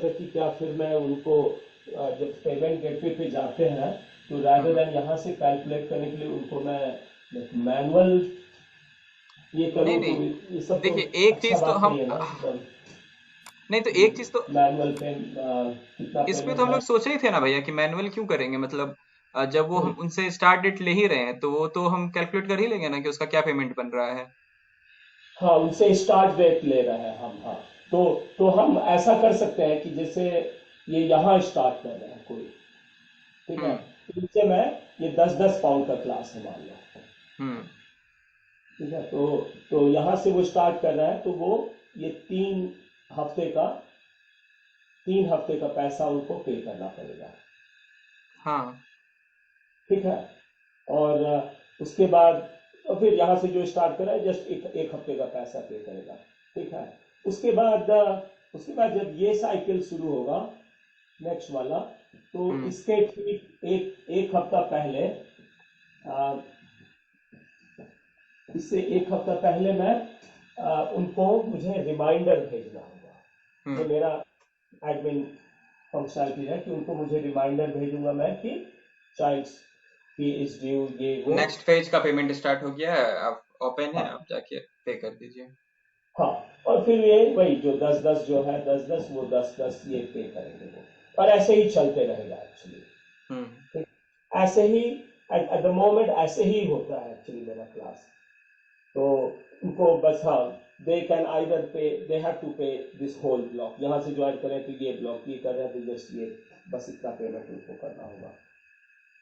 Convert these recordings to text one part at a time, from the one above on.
था कि क्या फिर मैं उनको जब पेमेंट गेटवे पे जाते हैं तो रादर हम्म। देन यहाँ से कैलकुलेट करने के लिए उनको मैं मैनुअल ये नहीं करूँ तो नहीं, ये सब तो देखिए एक अच्छा चीज तो बात हम, नहीं है ना, मतलब नहीं तो कि एक चीज तो मैनुअल पे कितना इस पे तो पेमेंट हम है। लोग सोच ही थे ना भैया कि मैनुअल क्यों करेंगे, मतलब जब वो हम हम्म, उनसे स्टार्ट डेट ले ही रहे हैं तो वो तो हम कैलकुलेट कर ही लेंगे ना कि उसका क्या पेमेंट बन रहा है। हाँ उनसे स्टार्ट डेट ले रहे हैं हम, हाँ। तो हम ऐसा कर सकते हैं कि जैसे ये यहाँ स्टार्ट कर रहे हैं कोई, ठीक है, हम्म। तो इनसे मैं ये 10-10 पाउंड का क्लास है मान लो, हम्म। ठीक है, तो यहाँ से वो स्टार्ट कर रहा है तो वो ये हफ्ते का 3 हफ्ते का पैसा उनको पे करना पड़ेगा, हाँ। ठीक है। और उसके बाद और फिर यहाँ से जो स्टार्ट करा है जस्ट एक एक हफ्ते का पैसा पे करेगा, ठीक है। उसके बाद जब ये साइकिल शुरू होगा नेक्स्ट वाला, तो हम्म। इसके ठीक एक एक हफ्ता पहले अ, इससे एक हफ्ता पहले मैं उनको मुझे रिमाइंडर भेजना होगा। ये हम्म। मेरा एडमिन फंक्शनलिटी है कि उनको मुझे रिमाइंडर भेजूंगा मैं कि चाइल्ड फी इज ड्यू, ये वो। नेक्स्ट पेज का पेमेंट स्टार्ट हो गया है, आप ओपन है, हाँ आप जाके पे कर दीजिए। हाँ, और फिर ये वही जो 10-10 जो है 10-10 वो 10-10 ये पे करेंगे वो, और ऐसे ही चलते रहेगा एक्चुअली, हम्म। ठीक। ऐसे ही एट द मोमेंट ऐसे ही होता है एक्चुअली मेरा क्लास। तो उनको बस हाँ, दे हैव टू पे दिस होल ब्लॉक, यहाँ से ज्वाइन करें तो ये ब्लॉक, ये कर रहे हैं तो जस्ट ये बस इतना पेमेंट उनको करना होगा,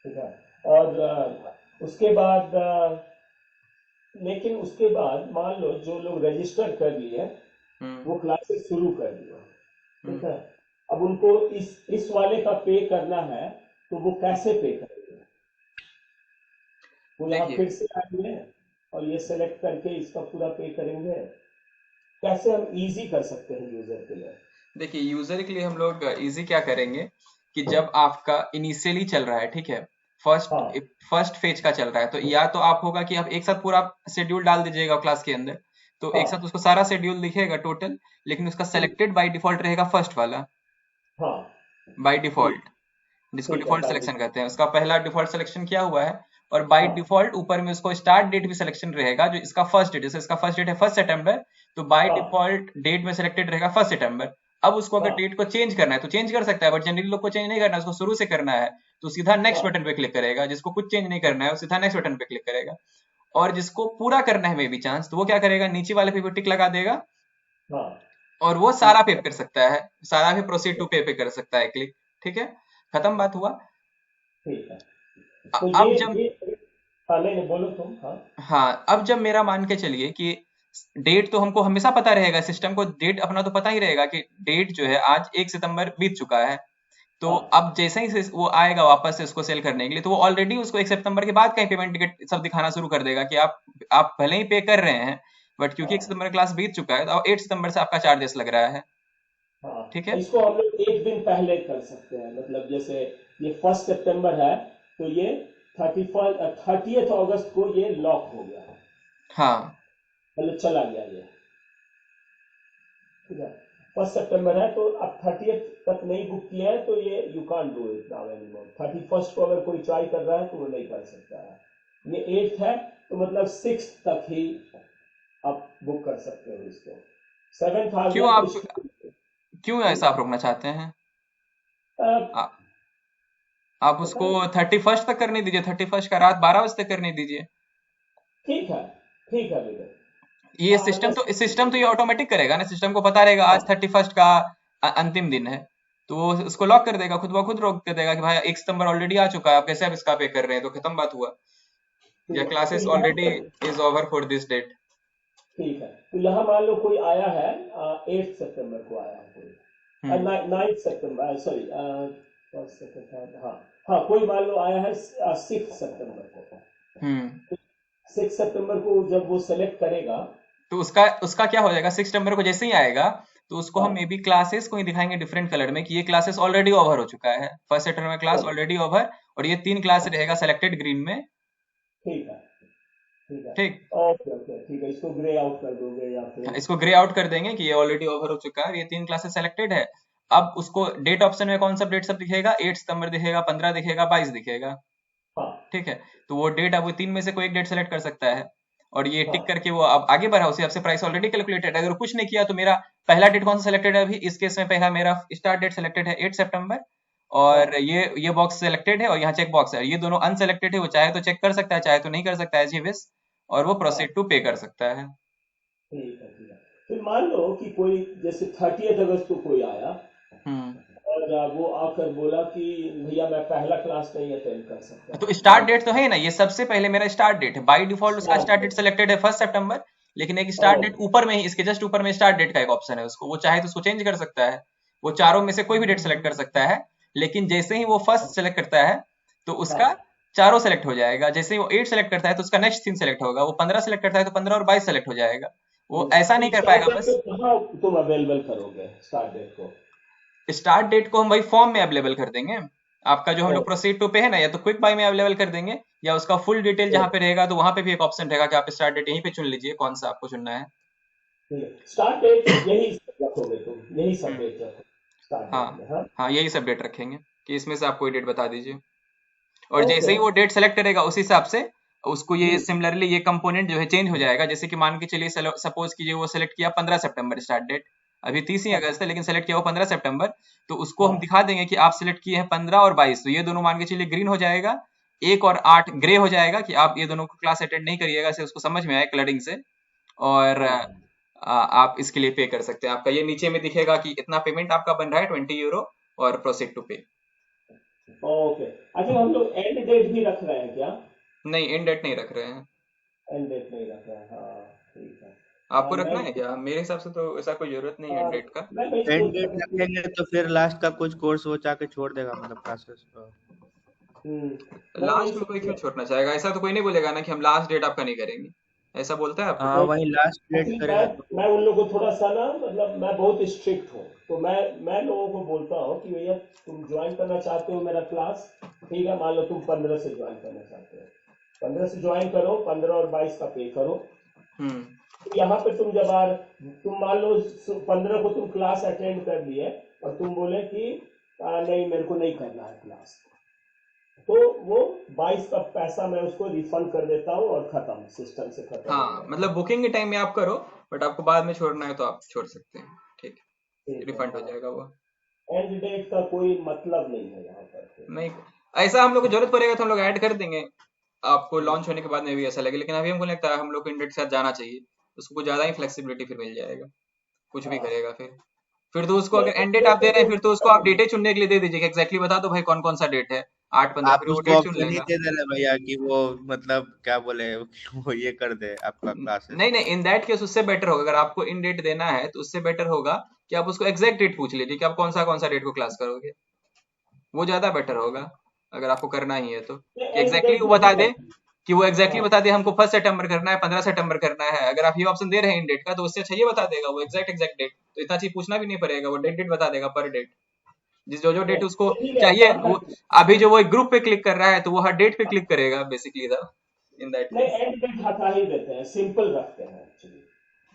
ठीक है। और उसके बाद लेकिन उसके बाद मान लो जो लोग रजिस्टर कर लिए हम्म। वो क्लासेस शुरू कर दिया, ठीक हम्म। है। अब उनको इस वाले का पे करना है तो वो कैसे पे करेंगे? वो यहाँ देखिए फिर से आएंगे और ये सेलेक्ट करके इसका पूरा पे करेंगे? कैसे हम इजी कर सकते हैं यूजर के लिए? देखिए यूजर के लिए हम लोग इजी क्या करेंगे कि जब आपका इनिशियली चल रहा है, ठीक है, फर्स्ट हाँ फर्स्ट फेज का चल रहा है, तो या तो आप होगा कि आप एक साथ पूरा शेड्यूल डाल दीजिएगा क्लास के अंदर, तो एक साथ हाँ उसको सारा शेड्यूल दिखेगा टोटल, लेकिन उसका सेलेक्टेड बाय डिफॉल्ट रहेगा फर्स्ट वाला, हाँ, बाय ठीक डिफॉल्ट, जिसको ठीक है डिफॉल्ट बाय सिलेक्शन डिफॉल्ट। कहते हैं, उसका पहला डिफॉल्ट सिलेक्शन किया हुआ है। और बाय हाँ डिफॉल्ट ऊपर में उसको स्टार्ट डेट भी सिलेक्शन रहेगा, जो इसका फर्स्ट डेट, जैसे इसका फर्स्ट डेट है 1 सितंबर, तो बाय हाँ डिफॉल्ट डेट में सिलेक्टेड रहेगा 1 सितंबर। अब उसको अगर हाँ डेट को चेंज करना है तो चेंज कर सकता है, बट जनरली लोग को चेंज नहीं करना है, उसको शुरू से करना है, तो सीधा नेक्स्ट हाँ बटन पे क्लिक करेगा, जिसको कुछ चेंज नहीं करना है वो सीधा नेक्स्ट बटन पे क्लिक करेगा। और जिसको पूरा करना है मे बी चांस, तो वो क्या करेगा, नीचे वाले पे भी टिक लगा देगा, हाँ, और वो सारा पे ठीक कर सकता है, सारा भी प्रोसीड टू पे पे कर सकता है क्लिक। ठीक है, खत्म बात हुआ। ठीक है। तो ये अब जब, ये हाँ, नहीं नहीं बोलो तुम, हाँ हाँ अब जब मेरा मान के चलिए कि डेट तो हमको हमेशा पता रहेगा, सिस्टम को डेट अपना तो पता ही रहेगा कि डेट जो है आज 1 सितंबर बीत चुका है, तो हाँ अब जैसे ही वो आएगा वापस से उसको सेल करने के लिए, तो वो ऑलरेडी उसको 1 सितंबर के बाद का ही पेमेंट टिकट सब दिखाना शुरू कर देगा कि आप भले ही पे कर रहे हैं, बट क्योंकि एक हाँ सितंबर क्लास बीत चुका है तो अब 8 सितंबर से आपका चार्जेस लग रहा है। हाँ, ठीक है। इसको हम लोग एक दिन पहले कर सकते हैं, मतलब जैसे ये 1 सितंबर है तो ये 30th अगस्त को ये लॉक हो गया, हाँ। मतलब चला गया ये, ठीक है। 1 सितंबर है तो अब 30th तक नहीं बुक किया है तो ये you can't do it now anymore. 31st को अगर कोई ट्राई कर रहा है तो वो नहीं कर सकता है। ये 8th है तो मतलब 6th तक ही आप बुक कर सकते हो इसको। 7th आ क्यों गया तो आप, क्यों हम्म, ऐसा आप रोकना चाहते हैं? अ, आ, आप पता उसको नहीं, 31st तक करने दीजिए, 31st का रात 12 बजे तक करने दीजिए। ठीक है, ठीक है विवेक। ये हाँ सिस्टम तो ये ऑटोमेटिक करेगा ना, सिस्टम को पता रहेगा आज हाँ 31st का अंतिम दिन है, तो वो उसको लॉक कर देगा, खुद ब खुद रोक कर देगा कि भाई 1 सितंबर ऑलरेडी आ चुका है, आप कैसे अब इसका पे कर रहे हैं, तो खत्म बात हुआ, या ठीक है, तो क्लासेस यहाँ ऑलरेडी पर is over for this date. ठीक है, तो यहाँ मान लो कोई आया है 8 सितंबर को आया है कोई, हम्म। 9 सितंबर, सॉरी, फर्स्ट सेकंड थर्ड, हाँ हाँ, कोई मान लो आया है 6 सितंबर को। हम्म। 6 सितंबर को जब वो सेलेक्ट करेगा, तो उसका उसका क्या हो जाएगा, 6 सितंबर को जैसे ही आएगा तो उसको हम हाँ मे बी क्लासेस को ही दिखाएंगे डिफरेंट कलर में कि ये क्लासेस ऑलरेडी ओवर हो चुका है, 1 सितंबर में क्लास चलो, ऑलरेडी ओवर, और ये 3 क्लास हाँ, रहेगा सेलेक्टेड ग्रीन में। ठीक है, ठीक है, ठीक। ओके ओके, ठीक है, इसको ग्रे आउट कर दोगे या हाँ, फिर? इसको ग्रे आउट कर देंगे कि ये ऑलरेडी ओवर हो चुका है, ये 3 क्लासेस सेलेक्टेड है, अब उसको डेट ऑप्शन में कौन सा डेट सब दिखेगा, 8 सितंबर दिखेगा, 15 दिखेगा, 22 दिखेगा, हाँ ठीक है। तो वो डेट, अब वो तीन में से कोई एक डेट सेलेक्ट कर सकता है और ये टिक हाँ करके वो अब आगे बढ़ा, उसी आपसे प्राइस ऑलरेडी कैलकुलेटेड है। अगर कुछ नहीं किया तो मेरा पहला डेट कौन सा सिलेक्टेड है, अभी इस केस में पहला मेरा स्टार्ट डेट सिलेक्टेड है 8 सितंबर, और हाँ ये बॉक्स सिलेक्टेड है और यहाँ चेक बॉक्स है, ये दोनों अनसेलेक्टेड है, वो चाहे तो चेक कर सकता है, चाहे तो नहीं कर सकता है, जी विश, और वो हाँ। प्रोसीड टू पे कर सकता है। ठीक है ठीक है। फिर मान लो कि कोई जैसे 30 अगस्त को कोई आया हम्म। और वो आकर बोला कि भैया मैं पहला क्लास नहीं अटेंड कर सकता, तो मैं स्टार्ट डेट तो है ना, ये सबसे पहले मेरा स्टार्ट डेट है, बाय डिफॉल्ट उसका स्टार्ट स्टार्ट डेट कर। सिलेक्टेड है 1 सितंबर, लेकिन एक ओ स्टार्ट डेट ऊपर में ही, इसके जस्ट ऊपर में स्टार्ट डेट का एक ऑप्शन है, उसको वो चाहे तो उसको चेंज कर सकता है, वो चारों में से कोई भी डेट सेलेक्ट कर सकता है, लेकिन जैसे ही वो फर्स्ट सेलेक्ट करता है तो उसका हाँ। चारों सेलेक्ट हो जाएगा, जैसे ही वो 8 सेलेक्ट करता है तो उसका नेक्स्ट 3 सेलेक्ट होगा, वो 15 सेलेक्ट करता है तो 15 और 22 सेलेक्ट हो जाएगा, वो ऐसा तो नहीं कर स्टार्ट पाएगा डेट बस। को कहाँ तुम अवेलेबल करोगे स्टार्ट डेट को? स्टार्ट डेट को हम वही फॉर्म में अवेलेबल कर देंगे, आपका जो हम ओ लोग प्रोसीड टू पे है ना, या तो क्विक बाय में अवेलेबल कर देंगे, या उसका फुल डिटेल ओ जहाँ पे रहेगा तो वहां पे भी एक ऑप्शन रहेगा कि आप स्टार्ट डेट यहीं पे चुन लीजिए कौन सा आपको चुनना है। ठीक है, स्टार्ट डेट यही रखोगे तुम, यही सब हम्म। डेट रखो स्टार्ट हाँ डेट में, हाँ। हाँ, यही सब डेट रखेंगे कि इसमें से आप कोई डेट बता दीजिए, और जैसे ओके। ही वो डेट सेलेक्ट करेगा उसी हिसाब से उसको ये हम्म सिमिलरली ये कंपोनेंट जो है चेंज हो जाएगा, जैसे कि मान के चलिए सपोज कीजिए वो सेलेक्ट किया 15 सितंबर स्टार्ट डेट, अभी 30 ही अगस्त है लेकिन सेलेक्ट किया वो 15 सितंबर, तो उसको हम हाँ दिखा देंगे कि आप सिलेक्ट किए हैं 15 और 22, तो ये दोनों मान के चलिए ग्रीन हो जाएगा, 1 और 8 ग्रे हो जाएगा कि आप ये दोनों को क्लास अटेंड नहीं करिएगा, इसे उसको समझ में आए कलरिंग से, और हाँ। आप इसके लिए पे कर सकते हैं, आपका ये नीचे में दिखेगा कि इतना पेमेंट आपका बन रहा है 20 यूरो, और प्रोसीड टू पे। ओके, अच्छा हम लोग एंड डेट भी रख रहे हैं क्या? नहीं, इन डेट नहीं रख रहे हैं। एंड डेट नहीं रख रहे हैं, हाँ। ठीक है। आपको मैं रखना है क्या? मेरे हिसाब से तो ऐसा कोई जरूरत नहीं है डेट का। मैं वही एंड सोच डेट रहा था कि रखेंगे तो फिर लास्ट का कुछ कोर्स वो जाके छोड़ देगा, मतलब क्लासेस। हम्म, मैं वही लास्ट में कोई सोच क्यों रहा छोड़ना चाहेगा, ऐसा तो कोई नहीं बोलेगा ना कि हम लास्ट डेट आपका नहीं करेंगे, ऐसा बोलता है आपको हाँ, कोई? वही लास्ट डेट एक्चुअली करेगा तो। मैं उन लोगों को थोड़ा सा ना, मतलब मैं बहुत स्ट्रिक्ट हूँ, तो मैं लोगों को बोलता हूँ कि भैया तुम ज्वाइन करना चाहते हो मेरा क्लास, ठीक है, मान लो तुम 15 से ज्वाइन करना चाहते हो, 15 से ज्वाइन करो, 15 और 22 का पे करो। हम्म। तो यहाँ पे तुम जब आ तुम मान लो 15 को तुम क्लास अटेंड कर लिए और तुम बोले कि नहीं मेरे को नहीं करना है क्लास, तो वो 22 का पैसा मैं उसको रिफंड कर देता हूँ और खत्म, सिस्टम से खत्म हो हाँ, जाएगा। मतलब बुकिंग के टाइम में आप करो, बट आपको बाद में छोड़ना है तो आप छोड़ सकते हैं, ठीक है, ठीक है, रिफंड हो हाँ। जाएगा वो। एंड डेट का कोई मतलब नहीं है यहाँ पर फिर। नहीं, ऐसा हम लोग को जरूरत पड़ेगा तो हम लोग ऐड कर देंगे, आपको लॉन्च होने के बाद में भी ऐसा लगे, लेकिन अभी हमको लगता है हम लोग को इंडेक्स के साथ जाना चाहिए, उसको कुछ ज्यादा ही फ्लेक्सिबिलिटी फिर मिल जाएगा, कुछ भी हाँ करेगा फिर तो उसको नहीं अगर तो एंड डेट फिर आप दे रहे हैं फिर तो उसको तो आप डेटे चुनने के लिए दे दीजिए कि एग्जैक्टली बता दो भाई कौन कौन सा डेट है, 8 15, आप फिर वो उसको डेट चुन ऑप्शन ही लेगा। दे दे रहे भैया कि वो मतलब क्या बोले वो ये कर दे आपका क्लासेस। नहीं नहीं, इन दैट केस उससे बेटर होगा, अगर आपको इन डेट देना है तो उससे बेटर होगा कि आप उसको एग्जैक्ट डेट पूछ लीजिए कि आप कौन सा डेट को क्लास करोगे, वो ज्यादा बेटर होगा अगर आपको करना ही है तो, कि एंड एग्जैक्टली डेट वो बता नहीं दे, रखी। कि वो एग्जैक्टली हाँ बता दे हमको 1 सितंबर करना है, 15 सितंबर करना है, अगर आप ये ऑप्शन दे रहे हैं इन डेट का तो उससे अच्छा ये बता देगा वो एग्जैक्ट डेट, तो इतना चीज पूछना भी नहीं पड़ेगा, वो डेट डेट बता देगा पर डेट, जिस जो नहीं, डेट उसको यही चाहिए रहता है। वो। अभी जो वो एक ग्रुप पे क्लिक कर रहा है तो वो हर डेट पे क्लिक करेगा बेसिकली, इन दैट नहीं, केस। एंड डेट हटा ही देते हैं, सिंपल रखते हैं एक्चुअली,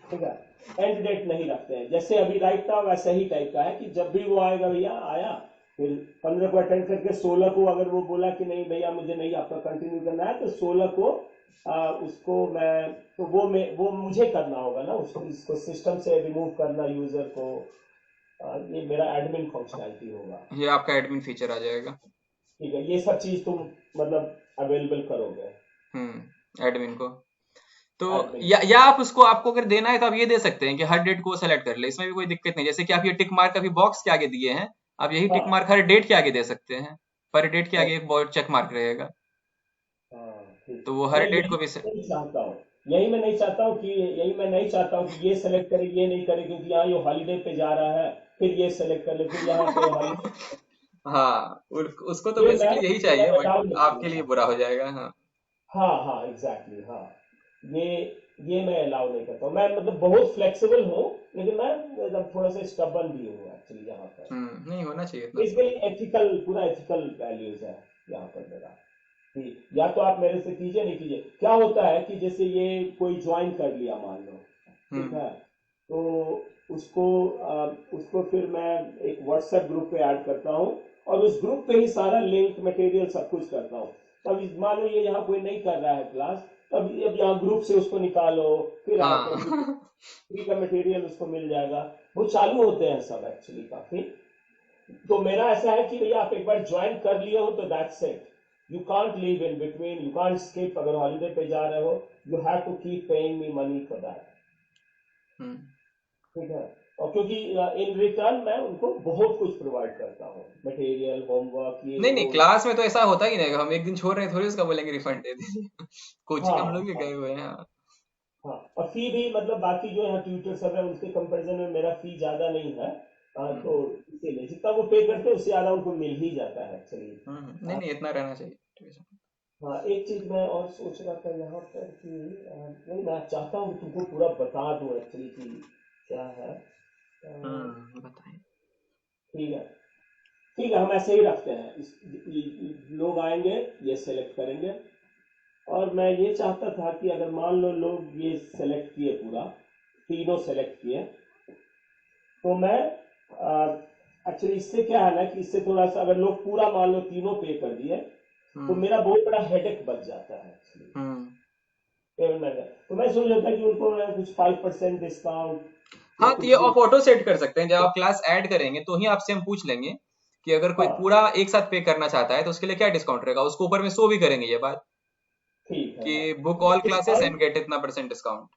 ठीक है। एंड डेट नहीं रखते हैं, जैसे अभी राइट था वैसा ही टाइप का है कि जब भी वो आएगा भैया आया, फिर 15 को अटेंड करके 16 को अगर वो बोला कि नहीं भैया मुझे नहीं आपका कंटिन्यू करना है, तो 16 को उसको मैं, तो वो मुझे करना होगा ना, उसको इसको सिस्टम से रिमूव करना यूजर को, ये मेरा एडमिन फंक्शनैलिटी होगा। ये आपका एडमिन फीचर आ जाएगा। ठीक है, ये सब चीज तुम मतलब अवेलेबल करोगे एडमिन को तो, एडमिन। या आप उसको, आपको अगर देना है तो आप ये दे सकते हैं कि हर डेट को सेलेक्ट कर ले, इसमें भी कोई दिक्कत नहीं, जैसे कि आप ये टिक मार्क अभी बॉक्स के आगे दिए हैं, आप यही टिक हाँ मार्क हर डेट के आगे दे सकते हैं, पर डेट के हाँ आगे एक चेक मार्क रहेगा, हाँ, ठीक। तो वो हर नहीं डेट यही को भी मैं नहीं चाहता हूँ, यही मैं नहीं चाहता हूँ कि ये सेलेक्ट करे ये नहीं करे, क्योंकि यहाँ ये हॉलीडे पे जा रहा है, फिर ये सेलेक्ट कर ले, फिर यहाँ पे हॉलीडे, हाँ, उसको तो ये बेसिकली यही मैं चाहिए, बट अलाउ नहीं आपके लिए करूँगा। बुरा हो जाएगा, हाँ। हाँ हाँ एग्जैक्टली, हाँ। ये ये मैं अलाउ नहीं करता हूँ, मैं मतलब बहुत फ्लेक्सिबल हूँ, लेकिन मैं मतलब थोड़ा सा स्टबन भी हूँ एक्चुअली यहाँ पर। नहीं होना चाहिए इतना बेसिकली सब। एथिकल, पूरा एथिकल वैल्यूज है यहाँ पर मेरा, कि या तो आप मेरे से कीजिए नहीं कीजिए। क्या होता है कि जैसे ये कोई ज्वाइन कर लिया मान लो, ठीक हम्म। है, तो उसको फिर मैं एक व्हाट्सएप ग्रुप पे ऐड करता हूँ और उस ग्रुप पे ही सारा लिंक मटेरियल सब कुछ करता हूँ। तब मान लो ये यहाँ कोई नहीं कर रहा है क्लास, तब अब यहाँ ग्रुप से उसको निकालो, फिर ऐड करो, हाँ फ्री का मटेरियल उसको मिल जाएगा। वो चालू होते हैं सब एक्चुअली काफी। तो मेरा ऐसा है कि भैया आप एक बार ज्वाइन कर लिए हो तो that's it, you can't leave in between, you can't skip. अगर हॉलीडे पे जा रहे हो you have to keep paying me money for that, hmm. ठीक है। और क्योंकि इन रिटर्न मैं उनको बहुत कुछ प्रोवाइड करता हूँ, मटेरियल, होमवर्क, ये नहीं नहीं, वो। क्लास में तो ऐसा होता ही नहीं है। हम एक दिन छोड़ रहे हैं थोड़ी उसका बोलेंगे रिफंड दे दीजिए। कोचिंग हम लोग हाँ भी हाँ गए हुए हैं। हाँ। हाँ, और फी भी मतलब बाकी जो है ट्यूटर सब है उसके कंपैरिजन में मेरा फी ज्यादा नहीं है। तो हम्म इसीलिए जितना वो पे करते हैं उससे ज्यादा उनको मिल ही जाता है एक्चुअली। नहीं नहीं, इतना रहना चाहिए, ठीक है। हाँ, एक चीज मैं और सोच रहा था यहाँ पर कि नहीं, मैं चाहता हूँ कि तुमको पूरा बता दूं एक्चुअली कि क्या है। बताइए। ठीक है, ठीक है, हम ऐसे ही रखते हैं। लोग आएंगे, ये सेलेक्ट करेंगे, और मैं ये चाहता था कि अगर मान लो लोग ये सेलेक्ट किए, पूरा तीनों सेलेक्ट किए, तो मैं एक्चुअली इससे क्या है ना कि इससे थोड़ा सा अगर लोग पूरा मान लो तीनों पे कर दिए तो हम्म मेरा बहुत बड़ा हेडेक बच जाता है एक्चुअली हम्म पेमेंट में। तो मैं सोच रहा था कि उनको मैं कुछ 5% डिस्काउंट या हाँ, तो कुछ ये भी। आप ऑटो सेट कर सकते हैं। जब आप क्लास ऐड करेंगे तो ही आपसे हम पूछ लेंगे कि अगर कोई हाँ, पूरा एक साथ पे करना चाहता है तो उसके लिए क्या डिस्काउंट रहेगा। उसको ऊपर में शो भी करेंगे ये बात ठीक है। कि हाँ, बुक ये all classes and discount, get इतना % डिस्काउंट।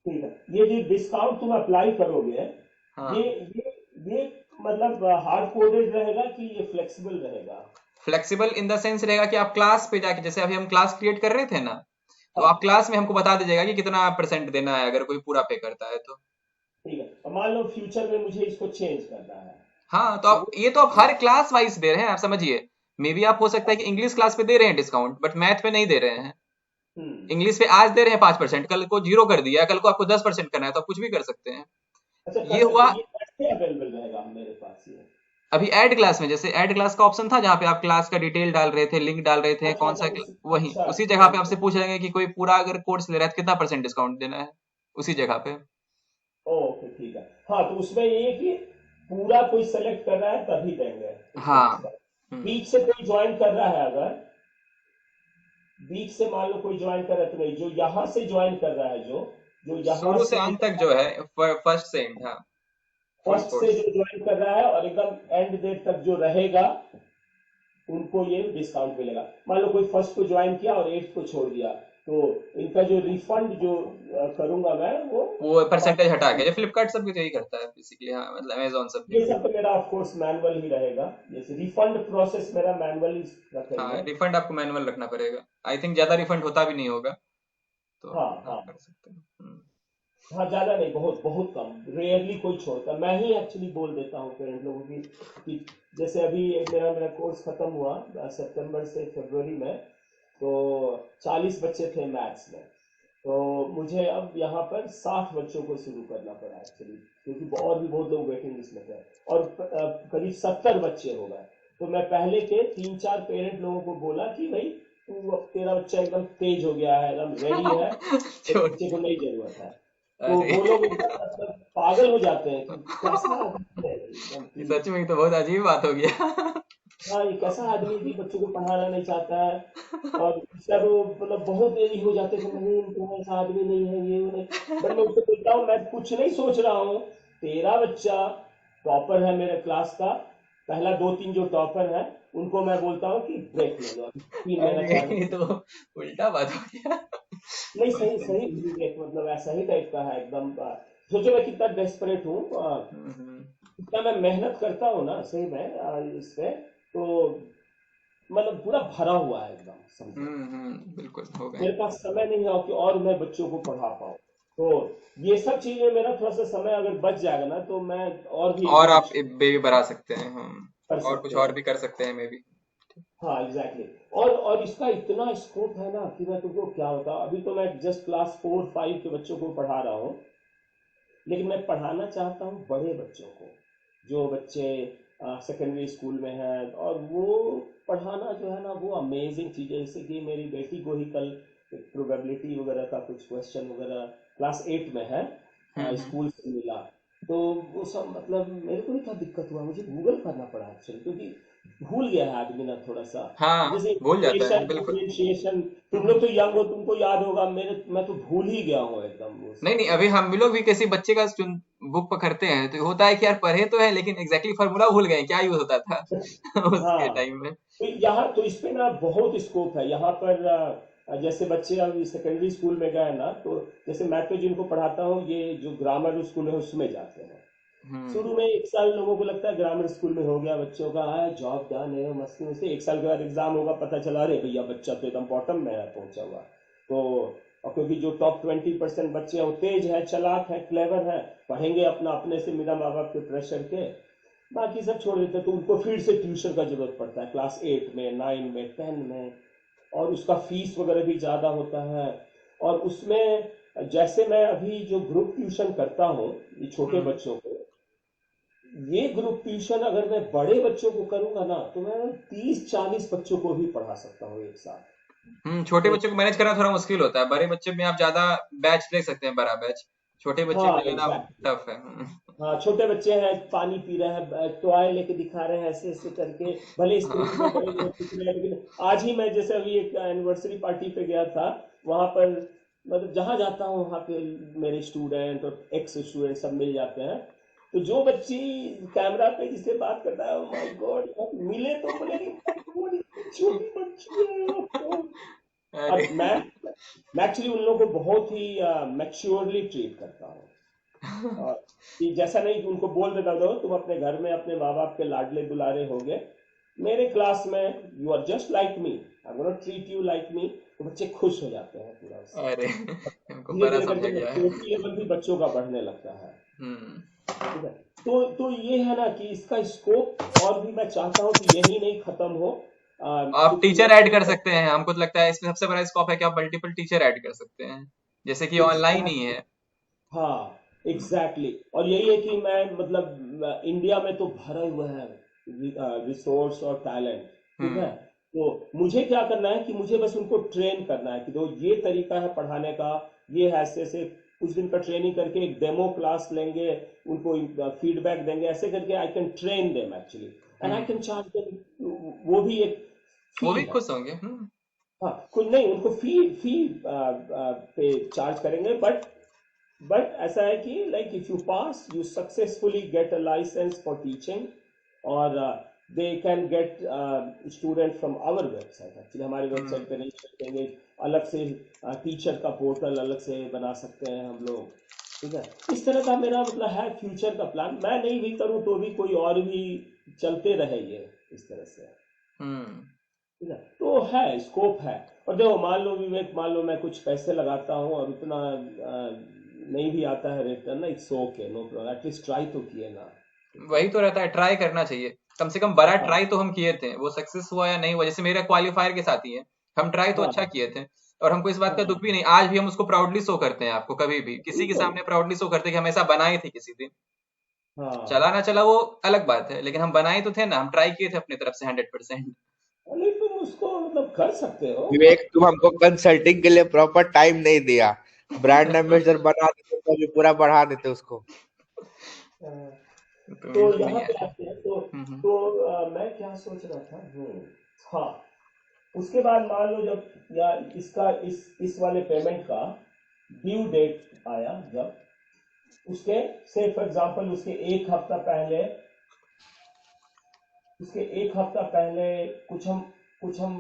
ठीक है, ये जो डिस्काउंट तुम अप्लाई करोगे, ये हाँ, ये मतलब हार्ड कोडेड रहेगा कि ये फ्लेक्सिबल रहेगा? फ्लेक्सिबल इन द सेंस रहेगा कि आप क्लास पे जाके, जैसे अभी हम क्लास क्रिएट कर रहे थे ना, तो हाँ, आप क्लास में हमको बता दीजिएगा कि कितना % देना है अगर कोई पूरा पे करता है तो। ठीक है, और मान लो फ्यूचर में मुझे इसको चेंज करना है हाँ, तो तो आप ये तो आप हर क्लास वाइज दे रहे हैं, आप समझिए। मे बी आप हो सकता है कि इंग्लिश क्लास पे दे रहे हैं डिस्काउंट, बट मैथ पे नहीं दे रहे हैं। हम्म, इंग्लिश पे आज दे रहे हैं 5%, कल को 0 कर दिया, कल को आपको 10% करना है तो आप कुछ भी कर सकते हैं। अच्छा ये कर सकते हुआ। हैं, ये कैसे अवेलेबल रहेगा मेरे पास ये? अभी ऐड क्लास में, जैसे ऐड क्लास का ऑप्शन था जहाँ पे आप क्लास का डिटेल डाल रहे थे, लिंक डाल रहे थे, अच्छा कौन अच्छा सा वही अच्छा उसी जगह पे आपसे ओके, पूछ लेंगे कि कोई पूरा अगर कोर्स ले रहा है तो कितना % डिस्काउंट देना है, उसी जगह पे। ओके, ठीक है। हाँ, तो उसमें ये है कि पूरा कोई सेलेक्ट कर रहा है तभी देंगे उसको हाँ। डिस्काउंट। बीच से कोई ज्वाइन कर रहा है अगर, बीच से मान लो कोई ज्वाइन कर रहा है तो नहीं, जो यहाँ से ज्वाइन कर रहा है, जो जो यहाँ शुरू से से अंत तक जो है, फर्स्ट से एंड, हाँ, फुल फर्स्ट से कोर्स। जो ज्वाइन कर रहा है और एकदम एंड डेट तक जो रहेगा, उनको ये डिस्काउंट मिलेगा। मान लो कोई फर्स्ट को ज्वाइन किया और एट्थ को छोड़ दिया, तो इनका जो रिफंड जो करूंगा मैं वो वो परसेंटेज हटा के, 5%। जो फ्लिपकार्ट सब भी तो यही करता है बेसिकली। हाँ, मतलब अमेजोन सब भी। ये सब तो मेरा ऑफ कोर्स मैनुअल ही रहेगा, जैसे रिफंड प्रोसेस मेरा मैनुअल ही हाँ, रखेंगे। रिफंड आपको मैनुअल रखना पड़ेगा। आई थिंक ज्यादा रिफंड होता भी नहीं होगा, तो हाँ आप हाँ कर सकते हैं। हाँ, ज्यादा नहीं, बहुत बहुत कम, रेयरली कोई छोड़ता। मैं ही एक्चुअली बोल देता हूँ पेरेंट लोगों की कि जैसे अभी मेरा मेरा कोर्स खत्म हुआ सितंबर से फरवरी में, तो 40 बच्चे थे मैथ्स में, तो मुझे अब यहाँ पर 60 बच्चों को शुरू करना पड़ा एक्चुअली, क्योंकि और भी बहुत लोग वेटिंग लिस्ट में थे, और करीब 70 बच्चे हो गए। तो मैं पहले के 3-4 पेरेंट लोगों को बोला कि भाई तू, अब तेरा बच्चा एकदम तेज हो गया है, एकदम रेडी है, तेरे छोड़। बच्चे को नहीं जरूरत है। तो अरे वो लोग एकदम मतलब पागल हो जाते हैं कि कैसा आदमी है एकदम ये कि, सच में तो बहुत अजीब बात हो गया। हाँ ये कैसा आदमी कि बच्चों को पढ़ाना नहीं चाहता है। और सब मतलब बहुत यही हो जाते हैं कि नहीं, इनको ऐसा आदमी नहीं है, ये वो नहीं। बट मैं उससे बोलता हूँ मैं कुछ नहीं सोच रहा हूँ, तेरा बच्चा टॉपर है मेरे क्लास का, पहला 2-3 जो टॉपर है उनको मैं बोलता हूँ कि ब्रेक ले लो अभी 3 महीना अरे 4 ये महीना। तो उल्टा बात हो गया। नहीं, सही बचपन सही से। ब्रेक मतलब ऐसा ही टाइप का है एकदम। सोचो मैं कितना डेस्परेट हूँ, हम्म इतना मैं मेहनत करता हूँ ना सही में इस पे, तो मतलब पूरा भरा हुआ है एकदम, समझो। बिल्कुल हो गए। मेरे पास समय नहीं है कि और मैं बच्चों को पढ़ा पाऊँ। तो ये सब चीजें मेरा थोड़ा सा समय अगर बच जाएगा ना तो मैं और भी और एकदम आप बेबी बढ़ा सकते हैं हम, कर और कुछ सकते और हैं। भी कर सकते हैं मे बी। हाँ एग्जैक्टली और इसका इतना स्कोप है ना कि मैं तुमको क्या बताऊँ। अभी तो मैं जस्ट क्लास 4-5 के बच्चों को पढ़ा रहा हूँ, लेकिन मैं पढ़ाना चाहता हूँ बड़े बच्चों को, जो बच्चे सेकेंडरी स्कूल में हैं, और वो पढ़ाना जो है ना वो अमेजिंग चीज़ है। जैसे कि मेरी बेटी को ही कल प्रोबेबिलिटी वगैरह का कुछ क्वेश्चन वगैरह क्लास 8 में है, हम्म स्कूल से मिला। तो वो सब मतलब मेरे को भी थोड़ा दिक्कत हुआ, मुझे गूगल करना पड़ा एक्चुअली, क्योंकि भूल गया है आदमी ना थोड़ा सा। हाँ, जैसे भूल जाता है इंटीग्रेशन बिल्कुल। डिफरेंशिएशन, तुम लोग तो यंग हो, तुमको याद होगा, मैं तो भूल ही गया हूँ एकदम वो नहीं सब नहीं, अभी चीज। हम भी लोग भी किसी बच्चे का बुक पकड़ते हैं तो होता है कि यार पढ़े तो है लेकिन एग्जैक्टली फॉर्मूला भूल गए क्या यूज होता था उसके हाँ, टाइम में। तो यहाँ तो इस पे ना बहुत स्कोप है यहाँ पर। जैसे बच्चे अभी सेकेंडरी स्कूल में गए ना, तो जैसे मैं तो जिनको पढ़ाता हूँ, ये जो ग्रामर स्कूल है उसमें जाते हैं। हम्म। शुरू में एक साल लोगों को लगता है ग्रामर स्कूल में हो गया बच्चों का, जॉब डन है मस्ती में से, एक साल के बाद एग्जाम होगा, पता चला अरे भैया बच्चा तो एकदम बॉटम में है पहुंचा हुआ। तो और क्योंकि जो टॉप 20% बच्चे हैं वो तेज है, चालाक है, क्लेवर है, पढ़ेंगे अपना अपने से बिना माँ बाप के प्रेशर के, बाकी सब छोड़ देते हैं, तो उनको फिर से ट्यूशन का जरूरत पड़ता है क्लास 8 में, 9 में, 10 में। और उसका फीस वगैरह भी ज़्यादा होता है। और उसमें जैसे मैं अभी जो ग्रुप ट्यूशन करता हूँ ये छोटे हम्म। बच्चों को, ये ग्रुप ट्यूशन अगर मैं बड़े बच्चों को करूंगा ना, तो मैं 30-40 बच्चों को भी पढ़ा सकता हूँ एक साथ। छोटे तो बच्चों को मैनेज करना थोड़ा मुश्किल होता है, बड़े बच्चे में आप ज्यादा बैच ले सकते हैं, बड़ा बैच। छोटे बच्चे हाँ में लेना एग्जैक्टली। टफ है। हाँ, छोटे बच्चे हैं, पानी पी रहे हैं, टॉय लेके दिखा रहे हैं ऐसे ऐसे करके, भले स्क्रीन पे बड़े लोग दिख रहे हैं, लेकिन आज ही मैं जैसे अभी एक एनिवर्सरी पार्टी पे गया था, वहां पर मतलब जहां जाता हूँ वहां पे मेरे स्टूडेंट और एक्स स्टूडेंट सब मिल जाते हैं। तो जो बच्ची कैमरा पे जिससे बात करता है, माय गॉड, मिले तो बोले माय गॉड इतनी छोटी बच्ची है वो। अरे अब मैं एक्चुअली उन लोगों को बहुत ही मैच्योरली ट्रीट करता हूँ। और कि जैसा नहीं कि उनको बोल देता दो तुम अपने घर में अपने माँ बाप के लाडले दुलारे होगे, मेरे क्लास में you are just like me, I gonna treat you like me, तो बच्चे खुश हो जाते हैं पूरा उससे। अरे हमको धीरे बड़ा धीरे समझा करके गया है। मैच्योरिटी लेवल भी बच्चों का बढ़ने लगता है। हम्म। ठीक है। तो ये है ना कि इसका स्कोप और भी मैं चाहता हूँ कि यही नहीं खत्म हो, आप क्योंकि टीचर ऐड वैसे कर सकते हैं, हमको तो लगता है इसमें सबसे बड़ा स्कोप है कि आप मल्टीपल टीचर ऐड कर सकते हैं, जैसे कि ऑनलाइन ही है। एग्जैक्टली। हाँ एग्जैक्टली exactly। और यही है कि मैं मतलब इंडिया में तो भरे हुए हैं रिसोर्स और टैलेंट। ठीक है। हम्म। तो मुझे क्या करना है कि मुझे बस उनको ट्रेन करना है कि दो ये तरीका है पढ़ाने का, ये है ऐसे ऐसे, कुछ दिन का ट्रेनिंग करके एक डेमो क्लास लेंगे, उनको फीडबैक देंगे, ऐसे करके I can train them actually, and I can hmm. Charge them. वो भी एक वो फी भी है। खुश होंगे। हम्म। हाँ, कुछ नहीं, उनको फी फी पे चार्ज करेंगे, बट ऐसा है कि like if you pass you successfully get a licence for teaching, और they can get student from our website. Actually हमारी वेबसाइट हम्म। पे रजिस्टर करेंगे, अलग से टीचर का पोर्टल अलग से बना सकते हैं हम लोग। ठीक है। इस तरह का मेरा मतलब है फ्यूचर का प्लान, मैं नहीं भी करूँ तो भी कोई और भी चलते रहे ये इस तरह से। हम्म। ठीक है, तो है स्कोप है। और देखो मान लो विवेक, मान लो मैं कुछ पैसे लगाता हूँ और उतना नहीं भी आता है रिटर्न ना, it's okay, no problem, at least try तो किए ना। वही तो रहता है, ट्राई करना चाहिए। कम से कम बड़ा हाँ ट्राई तो हम किए थे, वो सक्सेस हुआ या नहीं हुआ, जैसे मेरा क्वालिफायर के साथ ही है, हम ट्राई तो अच्छा हाँ किए थे। और हमको इस बात का दुख हाँ, भी नहीं, आज भी हम उसको प्राउडली शो करते हैं, आपको कभी भी किसी के बिल्कुल। सामने प्राउडली शो करते हैं कि हम ऐसा बनाए थे किसी दिन। हाँ, चला ना चला वो अलग बात है, लेकिन हम बनाए तो थे ना, हम ट्राई किए थे अपनी तरफ से 100%। अरे तुम उसको मतलब कर सकते हो। विवेक, तुम हमको कंसल्टिंग के लिए प्रॉपर टाइम नहीं दिया। ब्रांड एम्बेसडर बना देते तो अभी पूरा बढ़ा देते उसको। हाँ, तो तो मिला नहीं यहाँ पे है। आते हैं, तो हम्म। मैं क्या सोच रहा था। हाँ, उसके बाद मान लो जब या इसका इस वाले पेमेंट का ड्यू डेट आया, जब उसके से फॉर एग्जांपल उसके एक हफ्ता पहले कुछ हम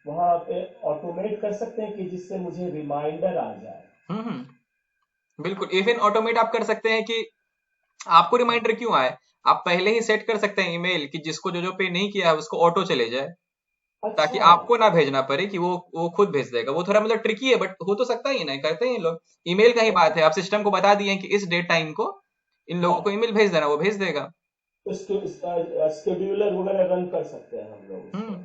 वहां पे ऑटोमेट कर सकते हैं कि जिससे मुझे रिमाइंडर आ जाए। बिल्कुल, इवन ऑटोमेट आप कर सकते हैं कि आपको रिमाइंडर क्यों आए, आप पहले ही सेट कर सकते हैं ईमेल कि जिसको जो जो पे नहीं किया है उसको ऑटो चले जाए, ताकि अच्छा। आपको ना भेजना पड़े, कि वो खुद भेज देगा। वो थोड़ा मतलब ट्रिकी है, बट हो तो सकता ही ना, करते हैं लोग। ईमेल का ही बात है, आप सिस्टम को बता दिए कि इस डेट टाइम को इन लोगों को हाँ, ईमेल भेज देना, वो भेज देगा। तो स्केड्यूलर वगैरह रन कर सकते हैं हम लोग उसमें। हम्म।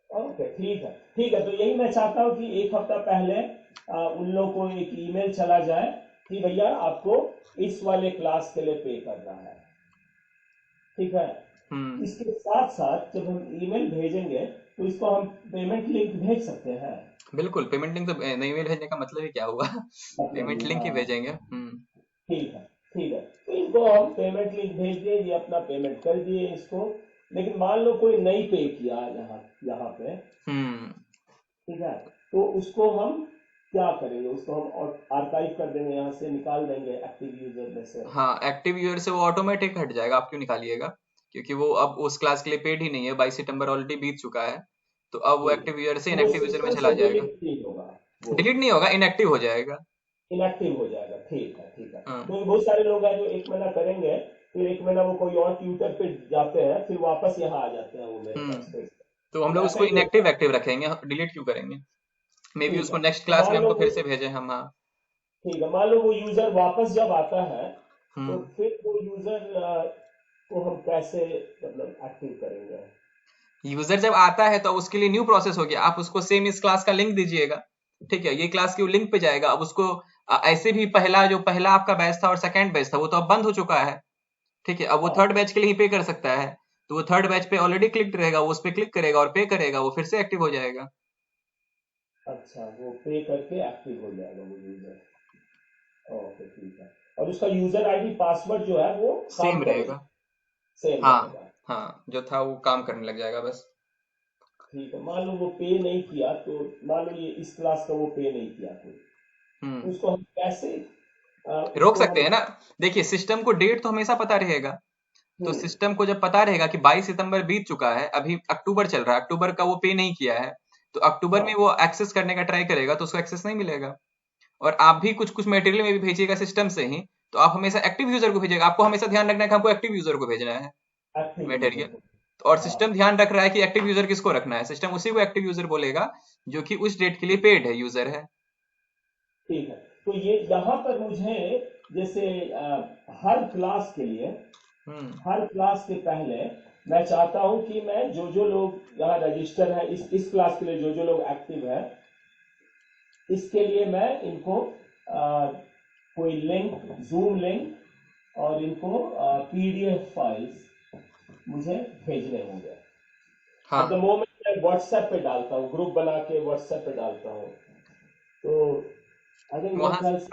ओके, ठीक है, ठीक है, तो यही मैं चाहता हूँ कि एक हफ्ता पहले उन लोगों को एक ईमेल चला जाए कि भैया आपको इस वाले क्लास के लिए पे करना है। ठीक है। हम्म। इसके साथ साथ जब हम ईमेल भेजेंगे तो इसको हम पेमेंट लिंक भेज सकते हैं। बिल्कुल, पेमेंट लिंक तो नहीं, ईमेल भेजने का मतलब ही क्या हुआ मतलब पेमेंट ये, लिंक ही हाँ, भेजेंगे। हम्म। ठीक है, ठीक है, तो इनको इसको हम पेमेंट लिंक भेज दिए, ये अपना पेमेंट कर दिए इसको। लेकिन मान लो कोई नहीं पे किया यहाँ यहाँ पे, ठीक है, तो उसको हम क्या करेंगे? उसको हम आर्काइव कर देंगे, यहाँ से निकाल देंगे एक्टिव यूजर में से। हाँ, एक्टिव यूजर से वो ऑटोमेटिक हट जाएगा, आप क्यों निकालिएगा? क्योंकि वो अब उस क्लास के लिए पेड ही नहीं है, 22 सितंबर ऑलरेडी बीत चुका है, तो अब वो एक्टिव यूजर से तो वो इनएक्टिव यूजर में सिस्टम चला से जाएगा। डिलीट नहीं होगा, वो डिलीट नहीं होगा, इनएक्टिव हो जाएगा। इनएक्टिव हो जाएगा। ठीक है, ठीक है। हाँ, तो बहुत सारे लोग हैं जो 1 महीना करेंगे, फिर 1 महीना वो कोई और ट्यूटर पे जाते हैं, फिर वापस यहाँ आ जाते हैं वो मेरे पास फिर से। तो हम तो लोग ऐसा उसको ही होता इनएक्टिव है। एक्टिव रखेंगे, डिलीट क्यों करेंगे? मे बी ठीक है, उसको नेक्स्ट तो क्लास में मान लो हमको फिर वो, से भेजे हम। हाँ। ठीक है, मान लो वो यूजर वापस जब आता है, तो हम्म फिर वो यूजर को हम कैसे मतलब एक्टिव करेंगे? यूजर जब आता है तो उसके लिए न्यू प्रोसेस हो गया, आप उसको सेम इस क्लास का लिंक दीजिएगा, ठीक है, ये क्लास के लिंक पे जाएगा। अब उसको ऐसे भी पहला आपका बैच था और सेकंड बैच था, वो तो अब बंद हो चुका है, ठीक है, अब वो हाँ, थर्ड बैच के लिए ही पे कर सकता है, तो वो थर्ड बैच पे ऑलरेडी क्लिक रहेगा, वो उस पे क्लिक करेगा और पे करेगा, वो फिर से एक्टिव हो जाएगा। अच्छा, वो पे करके एक्टिव हो जाएगा वो यूजर। ओके, ठीक है। और उसका यूजर आईडी पासवर्ड जो है वो काम सेम करेगा, रहेगा। सेम हाँ, रहेगा। हाँ, जो था वो काम करने लग जाएगा बस। ठीक है, मान लो वो पे नहीं किया, तो मान लो ये इस क्लास का वो पे नहीं किया, तो हम्म उसको हम कैसे रोक उसको सकते हम, हैं ना। देखिए, सिस्टम को डेट तो हमेशा पता रहेगा, तो हम्म, सिस्टम को जब पता रहेगा कि 22 सितंबर बीत चुका है, अभी अक्टूबर चल रहा है, अक्टूबर का वो पे नहीं किया है, तो अक्टूबर में हाँ, वो एक्सेस करने का ट्राई करेगा तो उसको एक्सेस नहीं मिलेगा। और आप भी कुछ कुछ मटेरियल में भी भेजिएगा सिस्टम से ही, तो आप हमेशा एक्टिव यूजर को भेजिएगा, आपको हमेशा ध्यान रखना है कि हमको एक्टिव यूजर को भेजना है एक्टिव यूजर मटेरियल। को। और हाँ, सिस्टम ध्यान रख रहा है कि एक्टिव यूजर किसको रखना है, सिस्टम उसी को एक्टिव यूजर बोलेगा जो कि उस डेट के लिए पेड है, यूजर है। ठीक है। तो ये यहाँ पर मुझे जैसे हर क्लास के लिए, हम्म हर क्लास के पहले मैं चाहता हूं कि मैं जो जो लोग यहाँ रजिस्टर है इस क्लास के लिए, जो जो लोग एक्टिव है, इसके लिए मैं इनको कोई लिंक, जूम लिंक और इनको पीडीएफ फाइल्स मुझे भेजने होंगे। हाँ, एट द मोमेंट मैं व्हाट्सएप पे डालता हूँ, ग्रुप बना के व्हाट्सएप पे डालता हूँ, तो आई थिंक मेरे वहां ख्याल से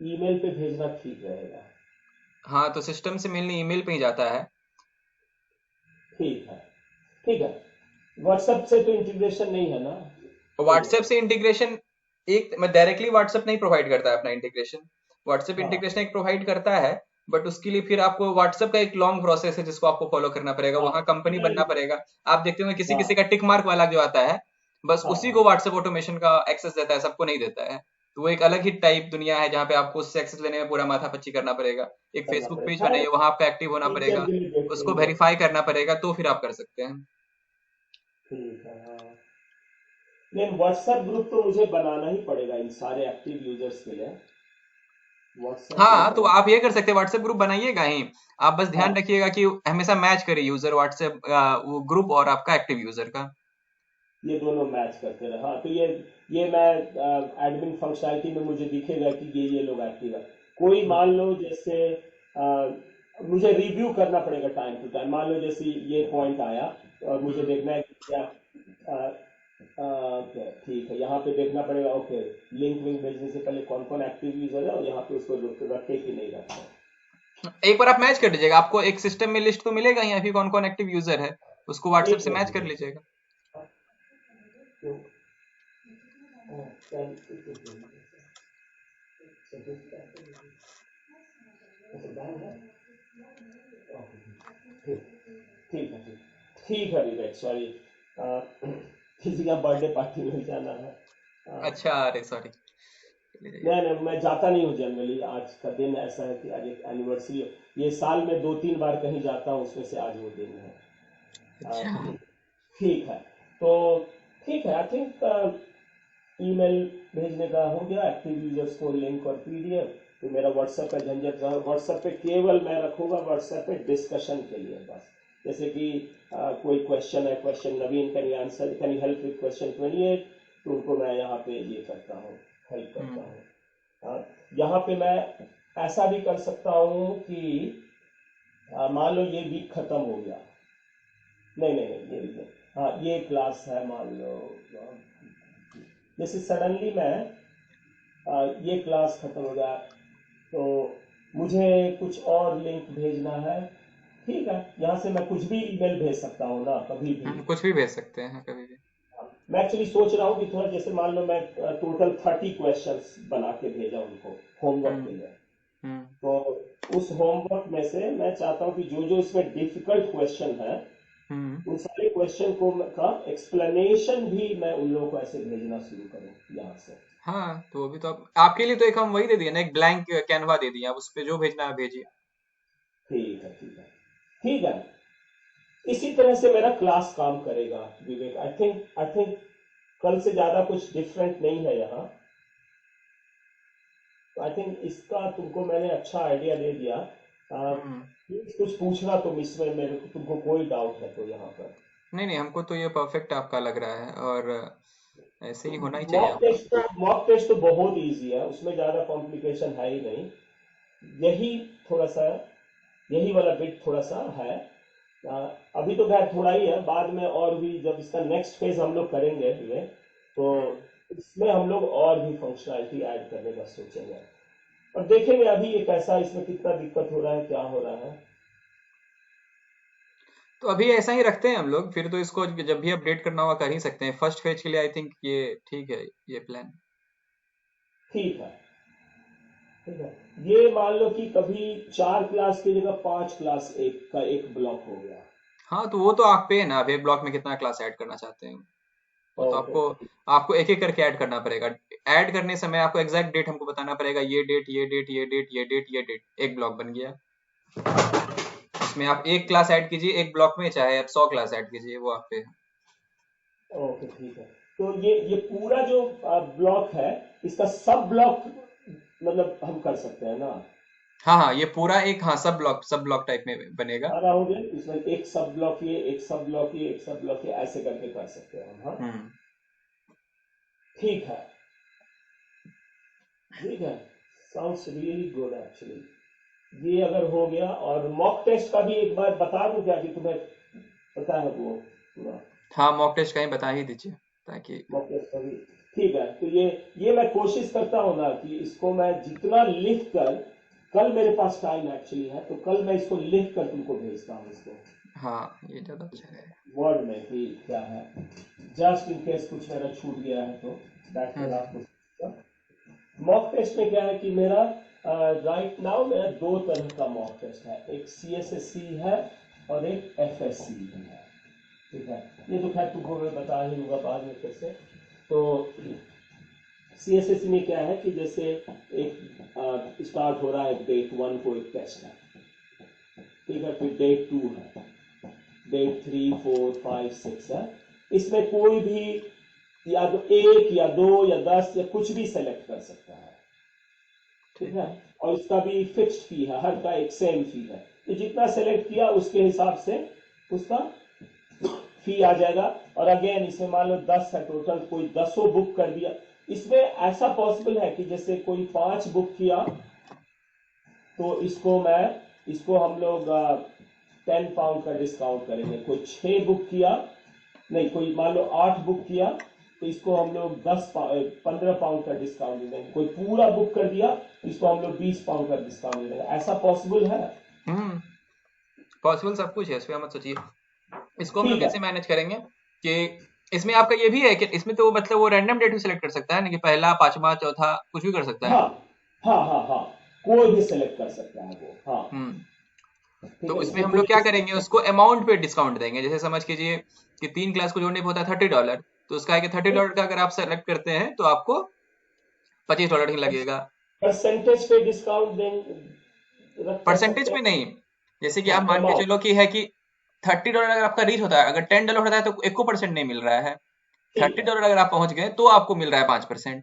ईमेल पे भेजना ठीक रहेगा। हाँ, तो सिस्टम से मेनली ईमेल पे ही जाता है। ठीक है, ठीक है। व्हाट्सएप से तो इंटीग्रेशन नहीं है ना? नहीं व्हाट्सएप है। से इंटीग्रेशन, एक मैं डायरेक्टली व्हाट्सएप नहीं प्रोवाइड करता है अपना इंटीग्रेशन, व्हाट्सएप हाँ, इंटीग्रेशन एक प्रोवाइड करता है, बट उसके लिए फिर आपको व्हाट्सएप का एक लॉन्ग प्रोसेस है जिसको आपको फॉलो करना पड़ेगा, हाँ, वहां कंपनी बनना नहीं, पड़ेगा। आप देखते होंगे किसी किसी हाँ, का टिक मार्क वाला जो आता है, बस हाँ, उसी हाँ, को व्हाट्सएप ऑटोमेशन का एक्सेस देता है, सबको नहीं देता है। तो वो एक अलग ही टाइप दुनिया है जहाँ पे आपको उससे एक्सेस लेने में पूरा माथा पच्ची करना पड़ेगा। एक करना फेसबुक पेज पड़ेगा, हर बनाइए, वहां आपका एक्टिव होना पड़ेगा, इंडिविजुअली उसको डिफरेंट। वेरीफाई करना पड़ेगा, तो फिर आप कर सकते हैं। ठीक है, हाँ। लेकिन व्हाट्सएप ग्रुप तो मुझे बनाना ही पड़ेगा इन सारे एक्टिव यूजर्स के लिए, व्हाट्सएप ग्रुप हाँ, तो बना। आप ये कर सकते हैं, व्हाट्सएप ग्रुप बनाइएगा ही, आप बस ध्यान हाँ, रखिएगा कि हमेशा मैच करे यूजर व्हाट्सएप वो ग्रुप और आपका एक्टिव यूजर का। ये दोनों मैच करते रहे। हाँ, तो ये मैं एडमिन फंक्शनैलिटी में मुझे दिखेगा कि ये लोग एक्टिव है। कोई मान लो जैसे मुझे रिव्यू करना पड़ेगा टाइम टू टाइम, मान लो जैसे ये पॉइंट आया और मुझे हम्म देखना है कि क्या ओके, ठीक है, यहाँ पे देखना पड़ेगा। ओके, लिंक विंक भेजने से पहले कौन कौन एक्टिव यूजर है और यहाँ पे उसको रखे कि नहीं रखना। एक बार आप मैच कर लीजिएगा, आपको एक सिस्टम में लिस्ट तो मिलेगा ही अभी कौन कौन एक्टिव यूजर है, उसको व्हाट्सएप एक से मैच मिनट, कर लीजिएगा। तो, ठीक, ठीक है, ठीक है विवेक, सॉरी, किसी का बर्थडे पार्टी में जाना है। अच्छा, अरे सॉरी। नहीं नहीं, मैं जाता नहीं हूँ जनरली, आज का दिन ऐसा है कि आज एक एनिवर्सरी है, ये साल में 2-3 बार कहीं जाता हूँ, उसमें से आज वो दिन है। अच्छा, ठीक है, तो ठीक है, आई थिंक ईमेल भेजने का हो गया, एक्टिव यूजर्स को लिंक और पीडीएफ, तो मेरा व्हाट्सएप का झंझट रहा। व्हाट्सएप पे केवल मैं रखूंगा व्हाट्सएप पे डिस्कशन के लिए बस, जैसे कि कोई क्वेश्चन है, question Naveen, can you answer, can you help with question 28, तो उनको मैं यहाँ पे ये करता हूँ, हेल्प करता हम्म हूँ। यहाँ पे मैं ऐसा भी कर सकता हूँ कि मान लो ये वीक खत्म हो गया, नहीं नहीं नहीं, ये नहीं, हाँ, ये क्लास है मान लो, जैसे सडनली मैं ये क्लास खत्म हो गया, तो मुझे कुछ और लिंक भेजना है, ठीक है, यहाँ से मैं कुछ भी ईमेल भेज सकता हूँ ना कभी भी। कुछ भी भेज सकते हैं कभी भी। मैं एक्चुअली सोच रहा हूँ कि थोड़ा जैसे मान लो मैं टोटल 30 क्वेश्चंस बना के भेजा उनको होमवर्क के हम्म। लिए, हम्म। तो उस होमवर्क में से मैं चाहता हूँ कि जो जो इसमें डिफिकल्ट क्वेश्चन है हम्म। उन सारे क्वेश्चन को का एक्सप्लेनेशन भी मैं उन लोगों को ऐसे भेजना शुरू करूँ यहाँ से। हाँ तो वो भी तो आपके लिए तो एक हम वही दे दिए ना, एक ब्लैंक कैनवा दे दिया, आप उस पे जो भेजना है भेजिए। ठीक है, ठीक है, ठीक है। इसी तरह से मेरा क्लास काम करेगा विवेक। आई थिंक कल से ज्यादा कुछ डिफरेंट नहीं है यहाँ। तो आई थिंक इसका तुमको मैंने अच्छा आइडिया दे दिया। हम्म। कुछ पूछना तुम इसमें, मेरे को तुमको कोई डाउट है तो यहाँ पर। नहीं नहीं, हमको तो ये परफेक्ट आपका लग रहा है, और ऐसे ही होना ही चाहिए मॉक आपका। टेस्ट मॉक टेस्ट तो बहुत इजी है, उसमें ज्यादा कॉम्प्लिकेशन है ही नहीं। यही थोड़ा सा, यही वाला बिट थोड़ा सा है। आ, अभी तो खैर थोड़ा ही है, बाद में और भी जब इसका नेक्स्ट फेज हम लोग करेंगे विवेक, तो इसमें हम लोग और भी फंक्शनैलिटी ऐड करने का सोचेंगे और देखेंगे अभी ये कैसा, इसमें कितना दिक्कत हो रहा है, क्या हो रहा है। तो अभी ऐसा ही रखते हैं हम लोग, फिर तो इसको जब भी अपडेट करना होगा कर ही सकते हैं। फर्स्ट फेज के लिए आई थिंक ये ठीक है, ये प्लान। ठीक है, ठीक है। ये मान लो कि कभी 4 क्लास की जगह 5 क्लास एक का एक ब्लॉक हो गया। हाँ तो वो तो आप पे है ना, आप एक ब्लॉक में कितना क्लास ऐड करना चाहते हैं, वो तो ओके, आपको आपको एक एक करके ऐड करना पड़ेगा। ऐड करने समय आपको एग्जैक्ट डेट हमको बताना पड़ेगा, ये डेट ये डेट ये डेट ये डेट ये डेट, एक ब्लॉक बन गया। इसमें आप एक क्लास ऐड कीजिए एक ब्लॉक में, चाहे आप 100 क्लास ऐड कीजिए, वो आप पे है। ओके, ठीक है। तो ये पूरा जो ब्लॉक है, इसका सब ब्लॉक मतलब हम कर सकते हैं ना? हाँ हाँ, ये पूरा एक, हाँ सब ब्लॉक टाइप में बनेगा। सारा हो गया, इसमें एक सब ब्लॉक ये, एक सब ब्लॉक ये, एक सब ब्लॉक ये, ऐसे करके कर सकते हैं हम। हाँ, हम्म। ठीक है, ठीक है। Sounds really good actually. ये अगर हो गया, और मॉक टेस्ट का भी एक बार बता दूं क्या, कि तुम्हें पता है वो पूरा हाँ मॉक टेस्ट कहीं बता ही दीजिए ताकि। मॉक टेस्ट का भी? ठीक है, तो ये मैं कोशिश करता हूँ ना कि इसको मैं जितना लिख कर, कल मेरे पास टाइम एक्चुअली है, तो कल मैं इसको लिख कर तुमको भेजता हूँ इसको हाँ ये ज्यादा अच्छा है। वर्ड में कि क्या है, जस्ट इन केस कुछ मेरा छूट गया है तो दैट फिर हम्म। आपको। मॉक टेस्ट में क्या है कि मेरा राइट नाउ मेरा 2 तरह का मॉक टेस्ट है, एक CSSC है और एक FSC भी है, ठीक है। ये तो खैर तुमको मैं बता ही दूंगा बाद में कैसे। तो CSSC में क्या है कि जैसे एक स्टार्ट हो रहा है, Date 1 को एक टेस्ट है, ठीक है, फिर Date 2 है, Date 3, 4, 5, 6 है। इसमें कोई भी या तो 1 या 2 या 10 या कुछ भी सेलेक्ट कर सकता है, ठीक ठीक है। है। और इसका भी फिक्स्ड फी है, हर का एक सेम फी है, तो जितना सेलेक्ट किया उसके हिसाब से उसका फी आ जाएगा। और अगेन इसमें मान लो 10 है टोटल, कोई 10 बुक कर दिया। इसमें ऐसा पॉसिबल है कि जैसे कोई 5 बुक किया, तो इसको हम लोग 10 पाउंड का डिस्काउंट करेंगे। कोई 6 बुक किया, नहीं, कोई मान लो 8 बुक किया, तो इसको हम लोग 15 पाउंड का डिस्काउंट दे देंगे। कोई पूरा बुक कर दिया, इसको हम लोग 20 पाउंड का डिस्काउंट दे देंगे। ऐसा पॉसिबल है? हम्म। पॉसिबल सब कुछ है, इसमें मत सोचिए। इसको हम लोग ठीक है। कैसे मैनेज करेंगे कि इसमें आपका ये भी है कि इसमें तो मतलब वो रैंडम डेट भी सिलेक्ट कर सकता है ना, कि पहला पांचवा चौथा कुछ भी कर सकता है। हाँ, हाँ, हाँ, हाँ, कोई भी सिलेक्ट कर सकता है वो। हाँ, हम्म। ठीक तो है, इसमें इसमें हम लोग कोई क्या भी करेंगे, select उसको अमाउंट पे डिस्काउंट देंगे। जैसे समझ कीजिए कि 3 क्लास को जोड़ने पे होता है $30, तो उसका है कि $30 का अगर आप सेलेक्ट करते हैं तो आपको $25 ही लगेगा। परसेंटेज पे डिस्काउंट देंगे, रख कर परसेंटेज सकते पे हैं। नहीं, जैसे कि हाँ, आप मान के अमाउंट। चलो कि है कि $30 अगर आपका रीच होता है, अगर $10 होता है तो 1% नहीं मिल रहा है। ठीक थर्टी है, डॉलर अगर आप पहुंच गए तो आपको मिल रहा है 5%।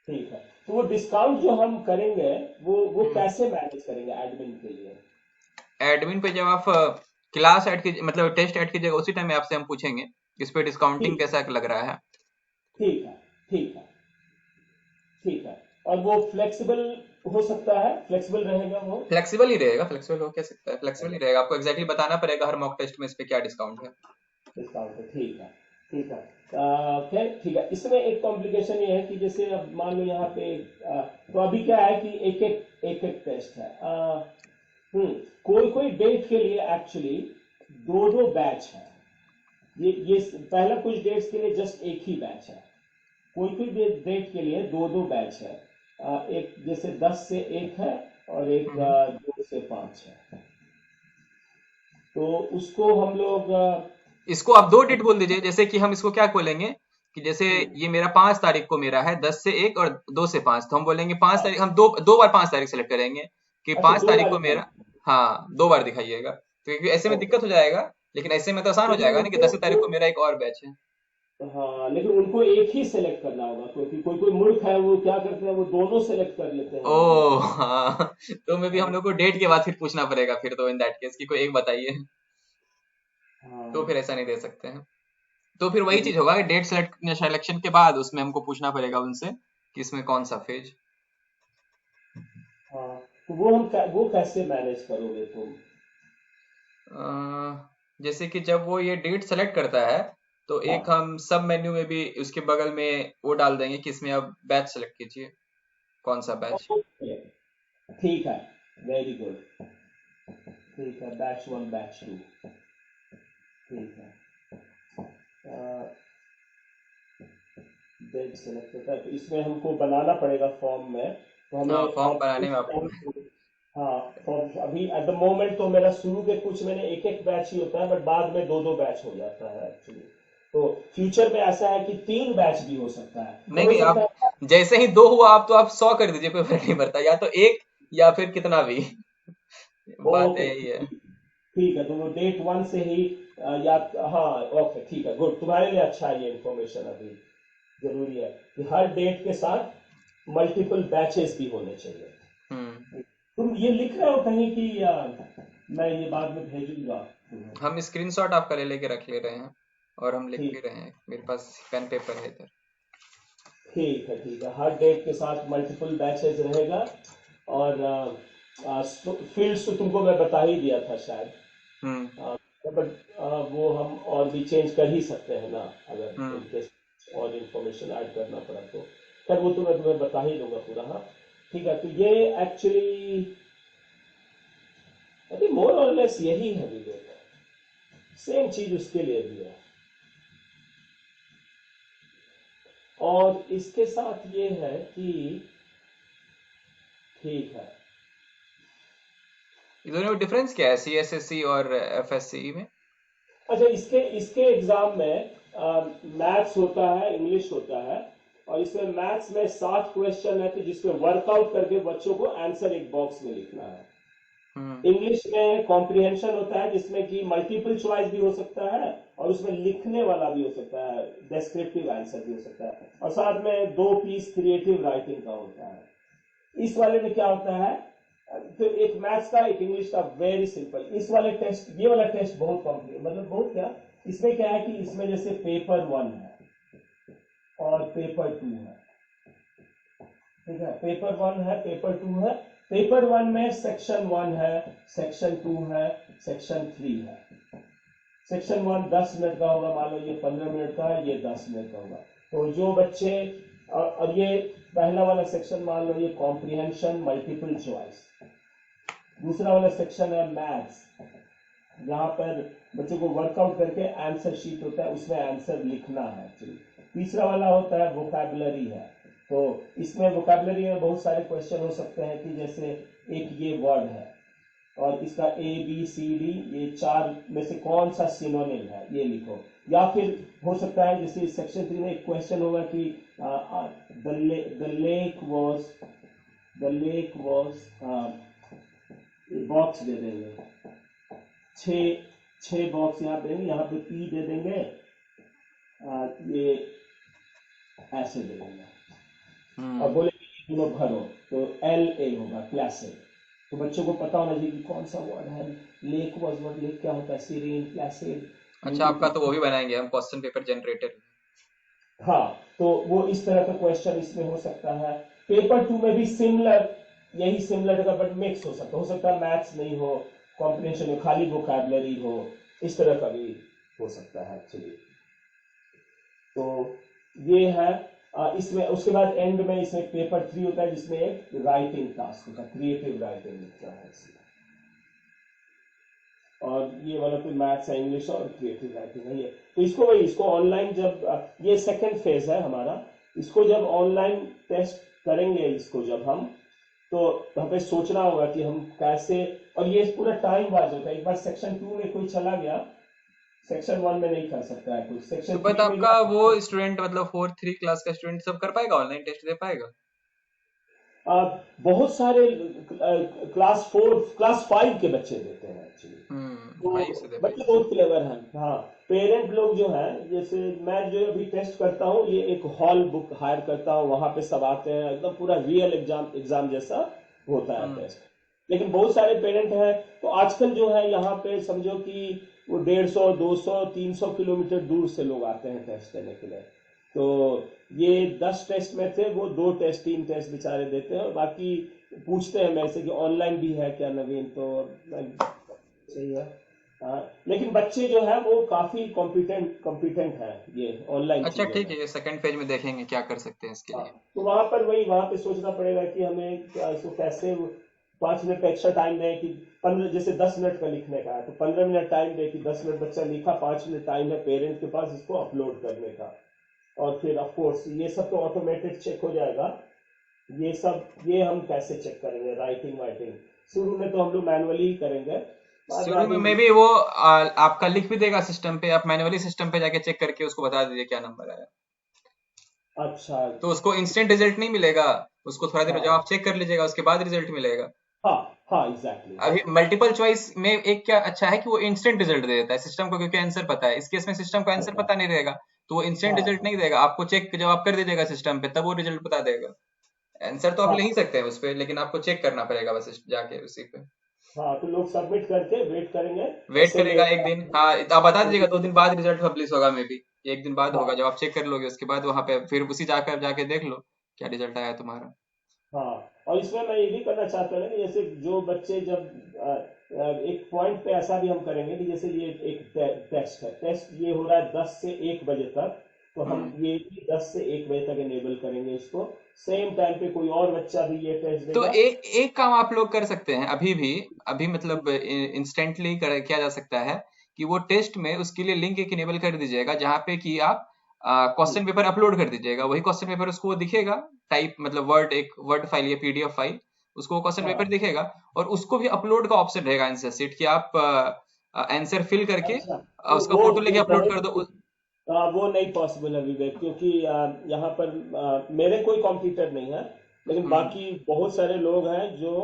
ठीक है। तो वो डिस्काउंट जो हम करेंगे, वो कैसे मैनेज करेंगे एडमिन के लिए? एडमिन पे जब आप क्लास ऐड कीजिए, मतलब टेस्ट ऐड कीजिएगा, उसी टाइम आपसे हम पूछेंगे इस पे डिस्काउंटिंग ठीक, कैसा लग रहा है। ठीक है, ठीक है, ठीक है। और वो फ्लेक्सिबल हो सकता है, फ्लेक्सिबल रहेगा वो? फ्लेक्सिबल ही रहेगा, फ्लेक्सिबल हो क्या सकता है, फ्लेक्सिबल ही रहेगा। आपको एक्जैक्टली बताना पड़ेगा हर मॉक टेस्ट में इस पे क्या डिस्काउंट है। डिस्काउंट है, ठीक है, ठीक है। खैर ठीक है। इसमें एक कॉम्प्लिकेशन ये है कि जैसे अब मान लो यहाँ पे तो अभी क्या है कि एक एक एक एक टेस्ट है। कोई कोई डेट के लिए एक्चुअली दो दो बैच है। ये पहला कुछ डेट्स के लिए जस्ट एक ही बैच है। कोई कोई डेट के लिए दो दो बैच है। एक जैसे 10 से 1 है और एक 2 से 5 है। तो उसको हम लोग इसको आप 2 डेट बोल दीजिए, जैसे कि हम इसको क्या बोलेंगे कि जैसे ये मेरा 5 तारीख को मेरा है 10 से 1 और 2 से 5, तो हम बोलेंगे 5 तारीख, हम दो बार 5 तारीख सेलेक्ट करेंगे कि अच्छा 5 दो तारीख बार को मेरा, दिखाएंगे। हाँ 2 बार दिखाइएगा, तो क्योंकि ऐसे में ओके, दिक्कत हो जाएगा, लेकिन ऐसे में तो आसान हो लेकिन जाएगा ना कि उनको 10 तारीख को मेरा एक और बैच है। हाँ, लेकिन उनको एक ही सेलेक्ट करना होगा, क्योंकि कोई कोई मूर्ख है वो क्या करते हैं, वो दोनों सेलेक्ट कर लेते हैं एक ही ओह बार हाँ, तो मे भी हम में। लोग को डेट के बाद फिर पूछना पड़ेगा फिर, तो इन दैट केस की कोई एक बताइए, तो हाँ, फिर ऐसा नहीं दे सकते हैं। तो फिर वही लेकिन चीज होगा कि डेट सिलेक्शन के बाद उसमें हमको पूछना पड़ेगा उनसे कि इसमें कौन सा फेज। हाँ, तो वो वो कैसे मैनेज करोगे तुम? जैसे कि जब वो ये डेट सेलेक्ट करता है तो एक हाँ, हम सब मेन्यू में भी उसके बगल में वो डाल देंगे कि इसमें अब बैच सेलेक्ट कीजिए, कौन सा बैच। ओके, ठीक है, वेरी गुड। ठीक है, बैच 1 बैच 2, ठीक है। डेट सेलेक्ट होता है तो इसमें हमको बनाना पड़ेगा फॉर्म में, तो हाँ हमें फॉर्म बनाने में आपको, फॉर्म, हाँ फॉर्म अभी एट द मोमेंट तो मेरा शुरू के कुछ महीने एक एक बैच ही होता है, बट बाद में दो दो बैच हो जाता है एक्चुअली। तो फ्यूचर में ऐसा है कि 3 बैच भी हो सकता है, नहीं हो नहीं सकता आप है। जैसे ही 2 हुआ आप तो आप 100 कर दीजिए, कोई फर्क नहीं पड़ता, या तो एक या फिर कितना भी, बात ओके, यही है। ठीक है, तो वो डेट 1 से ही या हाँ, ओके ठीक है, गुड, तुम्हारे लिए अच्छा है ये इंफॉर्मेशन। अभी जरूरी है कि हर डेट के साथ मल्टीपल बैचेस भी होने हम्म चाहिए। तुम ये लिख रहे हो कहीं कि मैं ये बाद में भेजूंगा तुम्हें? हम स्क्रीनशॉट आपका ले लेके रख ले रहे हैं और हम लिख भी ठीक, रहे हैं, मेरे पास पेन पेपर है इधर। ठीक है, ठीक है, हर डेट के साथ मल्टीपल बैचेस रहेगा। और फील्ड्स तो तुमको मैं बता ही दिया था शायद। हम्म बट वो हम और भी चेंज कर ही सकते हैं ना, अगर हम्म इनकेस और इंफॉर्मेशन ऐड करना पड़ा तो। खैर वो तो मैं तुम्हें बता ही दूंगा पूरा। हाँ, ठीक है, तो ये एक्चुअली अभी मोर और लेस यही है विवेक, सेम चीज उसके लिए भी है। और इसके साथ ये है कि ठीक है, ये दोनों में डिफरेंस क्या है सीएसएससी और एफएससी में? अच्छा इसके इसके एग्जाम में मैथ्स होता है, इंग्लिश होता है, और इसमें मैथ्स में 7 क्वेश्चन है, तो जिसमें वर्कआउट करके बच्चों को आंसर एक बॉक्स में लिखना है। हम्म इंग्लिश में कॉम्प्रिहेंशन होता है, जिसमें कि मल्टीपल चॉइस भी हो सकता है और उसमें लिखने वाला भी हो सकता है, डिस्क्रिप्टिव आंसर भी हो सकता है, और साथ में 2 पीस क्रिएटिव राइटिंग का होता है। इस वाले में क्या होता है, तो एक मैथ्स का एक इंग्लिश का, वेरी सिंपल। इस वाले टेस्ट, ये वाला टेस्ट बहुत कॉम्प्लिकेटेड, मतलब बहुत क्या, इसमें क्या है कि इसमें जैसे पेपर 1 है और पेपर 2 है, ठीक है, पेपर 1 है, पेपर 2 है। पेपर 1 में सेक्शन 1 है, सेक्शन 2 है, सेक्शन 3 है। सेक्शन 1 10 मिनट का होगा, मान लो ये 15 मिनट का है, ये 10 मिनट का होगा। तो जो बच्चे, और ये पहला वाला सेक्शन मान लो ये कॉम्प्रिहेंशन मल्टीपल चॉइस। दूसरा वाला सेक्शन है मैथ्स, यहाँ पर बच्चों को वर्कआउट करके आंसर शीट होता है, उसमें आंसर लिखना है एक्चुअली। तीसरा वाला होता है वोकैबुलरी है, तो इसमें वोकैबुलरी में बहुत सारे क्वेश्चन हो सकते हैं कि जैसे एक ये वर्ड है और इसका ए बी सी डी, ये 4 में से कौन सा सिनोनिम है ये लिखो। या फिर हो सकता है जैसे सेक्शन 3 में एक क्वेश्चन होगा कि द लेक वॉज, बॉक्स दे देंगे, 6 बॉक्स यहाँ देंगे, यहाँ पे पी दे देंगे, ये ऐसे दे देंगे और हम्म बोले कि दोनों भरो, तो LA होगा, प्लासिड। तो बच्चों को पता होना चाहिए कि कौन सा वर्ड है। लेक वॉज वर्ड, लेक क्या होता है, सीरीन, प्लासिड, अच्छा आपका तो वो भी बनाएंगे हम, क्वेश्चन पेपर जनरेटर। हाँ, तो वो इस तरह का क्वेश्चन इसमें हो सकता है। पेपर 2 में भी सिमिलर, यही सिमिलर का, बट मिक्स हो सकता है मैथ्स नहीं हो, कॉम्प्रिहेंशन हो, खाली वोकैबुलरी हो, इस तरह का भी हो सकता है एक्चुअली। तो ये है, इसमें उसके बाद एंड में इसमें पेपर 3 होता है जिसमें एक राइटिंग टास्क होता है, क्रिएटिव राइटिंग लिखना है इसमें। और ये वाला तो मैथ्स है, इंग्लिश और क्रिएटिव राइटिंग है ये। तो इसको ऑनलाइन जब ये सेकंड फेज है हमारा, इसको जब ऑनलाइन टेस्ट करेंगे, इसको जब हम, तो हमें सोचना होगा कि हम कैसे, और ये पूरा टाइम वाइज होता है। एक बार सेक्शन 2 में कोई चला गया, सेक्शन 1 में नहीं कर सकता है कुछ, तो सेक्शन बट 3 में आपका वो स्टूडेंट मतलब 4-3 क्लास का स्टूडेंट सब कर पाएगा, ऑनलाइन टेस्ट दे पाएगा? बहुत सारे क्लास 4 क्लास 5 के बच्चे देते हैं एक्चुअली। तो हाई से दे बच्चे पाएगा। बहुत क्लेवर हैं। हाँ, पेरेंट लोग जो हैं, जैसे मैं जो अभी टेस्ट करता हूँ, ये एक हॉल बुक हायर करता हूँ, वहां पे सब आते हैं, एकदम पूरा रियल एग्जाम जैसा होता है टेस्ट। लेकिन बहुत सारे पेरेंट हैं, तो आजकल जो है यहाँ पे समझो कि वो 150, 200, 300 किलोमीटर दूर से लोग आते हैं टेस्ट देने के लिए। तो ये 10 टेस्ट में थे, वो 2 टेस्ट 3 टेस्ट बेचारे देते हैं, और बाकी पूछते हैं मेरे से कि ऑनलाइन भी है क्या नवीन, तो सही है। लेकिन बच्चे जो है वो काफी कॉम्पिटेंट है ये ऑनलाइन अच्छा चीजों ठीक में। है, ये सेकंड पेज में देखेंगे क्या कर सकते हैं इसके हाँ, लिए। तो वहां पे सोचना पड़ेगा कि हमें इसको कैसे 5 मिनट का एक्स्ट्रा टाइम दें कि 15, जैसे 10 मिनट का लिखने का है तो 15 मिनट टाइम दे कि 10 मिनट बच्चा लिखा, 5 मिनट टाइम है पेरेंट के पास इसको अपलोड करने का। और फिर ऑफ कोर्स ये सब तो ऑटोमेटेड चेक हो जाएगा। ये हम कैसे चेक करेंगे, राइटिंग वाइटिंग शुरू में तो हम लोग मैनुअली ही करेंगे, बाद में शुरू में आगे मे भी वो आपका लिख भी देगा सिस्टम पे, आप मैनुअली सिस्टम पे जाके चेक करके उसको बता दीजिए क्या नंबर आया। अच्छा। तो उसको इंस्टेंट रिजल्ट नहीं मिलेगा, उसको थोड़ा देर जब हाँ आप चेक कर लीजिएगा उसके बाद रिजल्ट मिलेगा। हाँ हाँ, एग्जैक्टली। अभी मल्टीपल चॉइस में एक क्या अच्छा है कि वो इंस्टेंट रिजल्ट दे देता है सिस्टम को, क्योंकि आंसर पता है। इस केस में सिस्टम को आंसर अच्छा। पता नहीं रहेगा, तो वो इंस्टेंट रिजल्ट हाँ नहीं देगा आपको। चेक जब आप कर दीजिएगा सिस्टम पे तब वो रिजल्ट बता देगा। आंसर तो आप ले हाँ ही सकते हैं उस पे, लेकिन आपको चेक करना पड़ेगा बस जाके उसी पे। हाँ, तो लोग सबमिट करके वेट करेंगे, वेट ऐसे करेगा एक मेरा दिन, हाँ आप बता दीजिएगा 2 दिन बाद रिजल्ट पब्लिश होगा, मे बी 1 दिन बाद होगा। हाँ जब आप चेक कर लोगे उसके बाद वहां पे फिर उसी जाकर जाके देख लो क्या रिजल्ट आया तुम्हारा। हाँ। और इसमें मैं ये भी करना चाहता हूँ ना कि जैसे जो बच्चे जब एक पॉइंट पे ऐसा भी हम करेंगे कि जैसे ये एक टेस्ट है, टेस्ट ये हो रहा है 10 से 1 बजे तक, तो हम हम्म ये भी 10 से 1 बजे तक इनेबल करेंगे इसको। सेम टाइम पे कोई और बच्चा भी ये टेस्ट तो देगा। एक एक काम आप लोग कर सकते हैं अभी भी, अभी मतलब इंस्टेंटली किया जा सकता है कि वो टेस्ट में उसके लिए लिंक एक इनेबल कर दीजिएगा, जहां पे कि आप हम्म, क्वेश्चन पेपर अपलोड कर दीजिएगा। वही क्वेश्चन पेपर उसको दिखेगा, टाइप मतलब वर्ड, एक वर्ड फाइल या पीडीएफ फाइल, उसको क्वेश्चन पेपर हाँ। दिखेगा। और उसको भी अपलोड का ऑप्शन रहेगा आंसर सीट, कि आप आंसर फिल करके अच्छा, तो उसका फोटो लेके वो अपलोड कर दो। वो नहीं पॉसिबल है विवेक, क्योंकि यहाँ पर मेरे कोई कंप्यूटर नहीं है, लेकिन हम्म बाकी बहुत सारे लोग हैं जो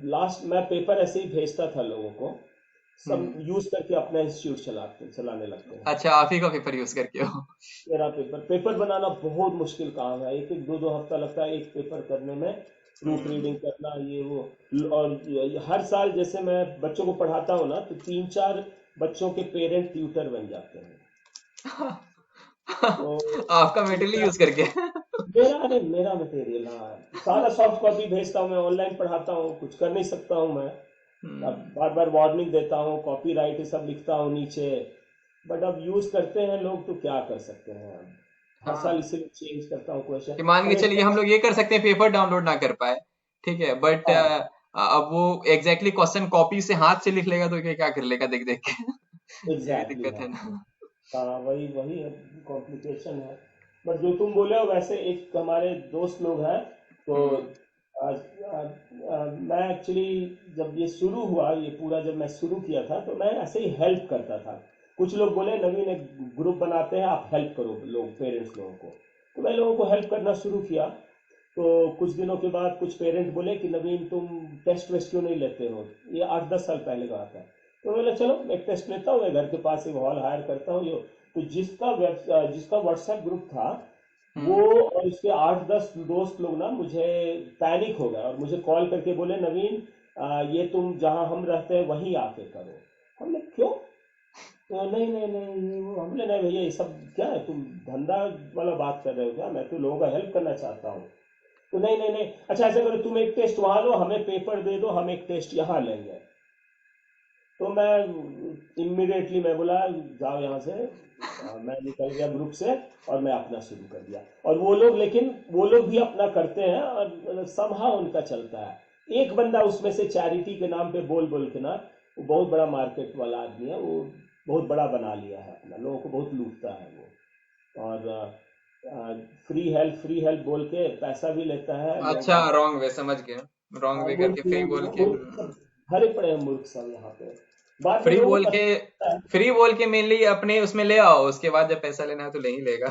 लास्ट मैं पेपर ऐसे ही भेजता था लोगों को, सब हम्म यूज करके अपना इंस्टीट्यूट चलाने लगते हैं। अच्छा, आप ही का पेपर यूज करके हो? मेरा पेपर बनाना बहुत मुश्किल काम है, एक एक 2 हफ्ता लगता है एक पेपर करने में, प्रूफ हम्म रीडिंग करना ये वो। और हर साल जैसे मैं बच्चों को पढ़ाता हूँ ना, तो 3-4 बच्चों के पेरेंट ट्यूटर बन जाते हैं। तो आपका मेटेरियल यूज करके? मेरा मटेरियल, हाँ, सारा सॉफ्ट कॉपी भेजता हूँ, मैं ऑनलाइन पढ़ाता हूँ, कुछ कर नहीं सकता हूँ मैं। अब हम्म बार बार वार्निंग देता हूँ, कॉपीराइट ये सब लिखता हूँ नीचे, बट अब यूज करते हैं लोग तो क्या कर सकते हैं। अब हर साल हाँ, इसीलिए चेंज करता हूँ क्वेश्चन। कि मान के मैंने चलिए हम लोग ये कर सकते हैं पेपर डाउनलोड ना कर पाए, ठीक है, बट हाँ अब वो एग्जैक्टली क्वेश्चन कॉपी से हाथ से लिख लेगा तो ये क्या कर लेगा देख देख के। ये भी एग्जैक्टली दिक्कत है हाँ। ना। हाँ, वही वही कॉम्प्लिकेशन है। बट जो तुम बोले हो वैसे एक हमारे दोस्त लोग हैं, तो हम्म आज मैं एक्चुअली जब ये शुरू हुआ, ये पूरा जब मैं शुरू किया था, तो मैं ऐसे ही हेल्प करता था। कुछ लोग बोले नवीन एक ग्रुप बनाते हैं, आप हेल्प करो लोग पेरेंट्स लोगों को, तो मैं लोगों को हेल्प करना शुरू किया। तो कुछ दिनों के बाद कुछ पेरेंट बोले कि नवीन तुम टेस्ट वेस्ट क्यों नहीं लेते हो, ये 8-10 साल पहले का आता है। तो बोले चलो एक टेस्ट लेता हूँ, मैं घर के पास एक हॉल हायर करता हूँ ये। तो जिसका व्हाट्सएप ग्रुप था, वो हम्म और उसके 8-10 दोस्त लोग ना मुझे पैनिक हो गए और मुझे कॉल करके बोले नवीन ये तुम जहाँ हम रहते हैं वहीं आके करो। हमने क्यों, तो नहीं नहीं नहीं, वो हमने नहीं भैया ये सब क्या है, तुम धंधा वाला बात कर रहे हो क्या, मैं तो लोगों का हेल्प करना चाहता हूँ। तो नहीं नहीं नहीं, अच्छा ऐसा करो तुम एक टेस्ट वहां लो, हमें पेपर दे दो, हम एक टेस्ट यहाँ लेंगे। तो मैं इमीडिएटली मैं बोला जाओ यहाँ से, मैं निकल गया ग्रुप से और मैं अपना शुरू कर दिया। और वो लोग, लेकिन वो लोग भी अपना करते हैं और समहाउ उनका चलता है। एक बंदा उसमें से चैरिटी के नाम पे बोल बोल के ना, वो बहुत बड़ा मार्केट वाला आदमी है, वो बहुत बड़ा बना लिया है अपना, लोगों को बहुत लूटता है वो। और फ्री हेल्प बोल के पैसा भी लेता है अच्छा, लोग। रॉन्ग वे, समझ गया। रॉन्ग वे मूर्ख करके फ्री बोल लोग, के। मूर्ख सब भरे पड़े हैं, मूर्ख सब यहाँ पे। बाद में फ्री लोगों बोल को के, पता है। फ्री बोल के मेनली अपने उसमें ले आओ, उसके बाद जब पैसा लेना है तो नहीं लेगा।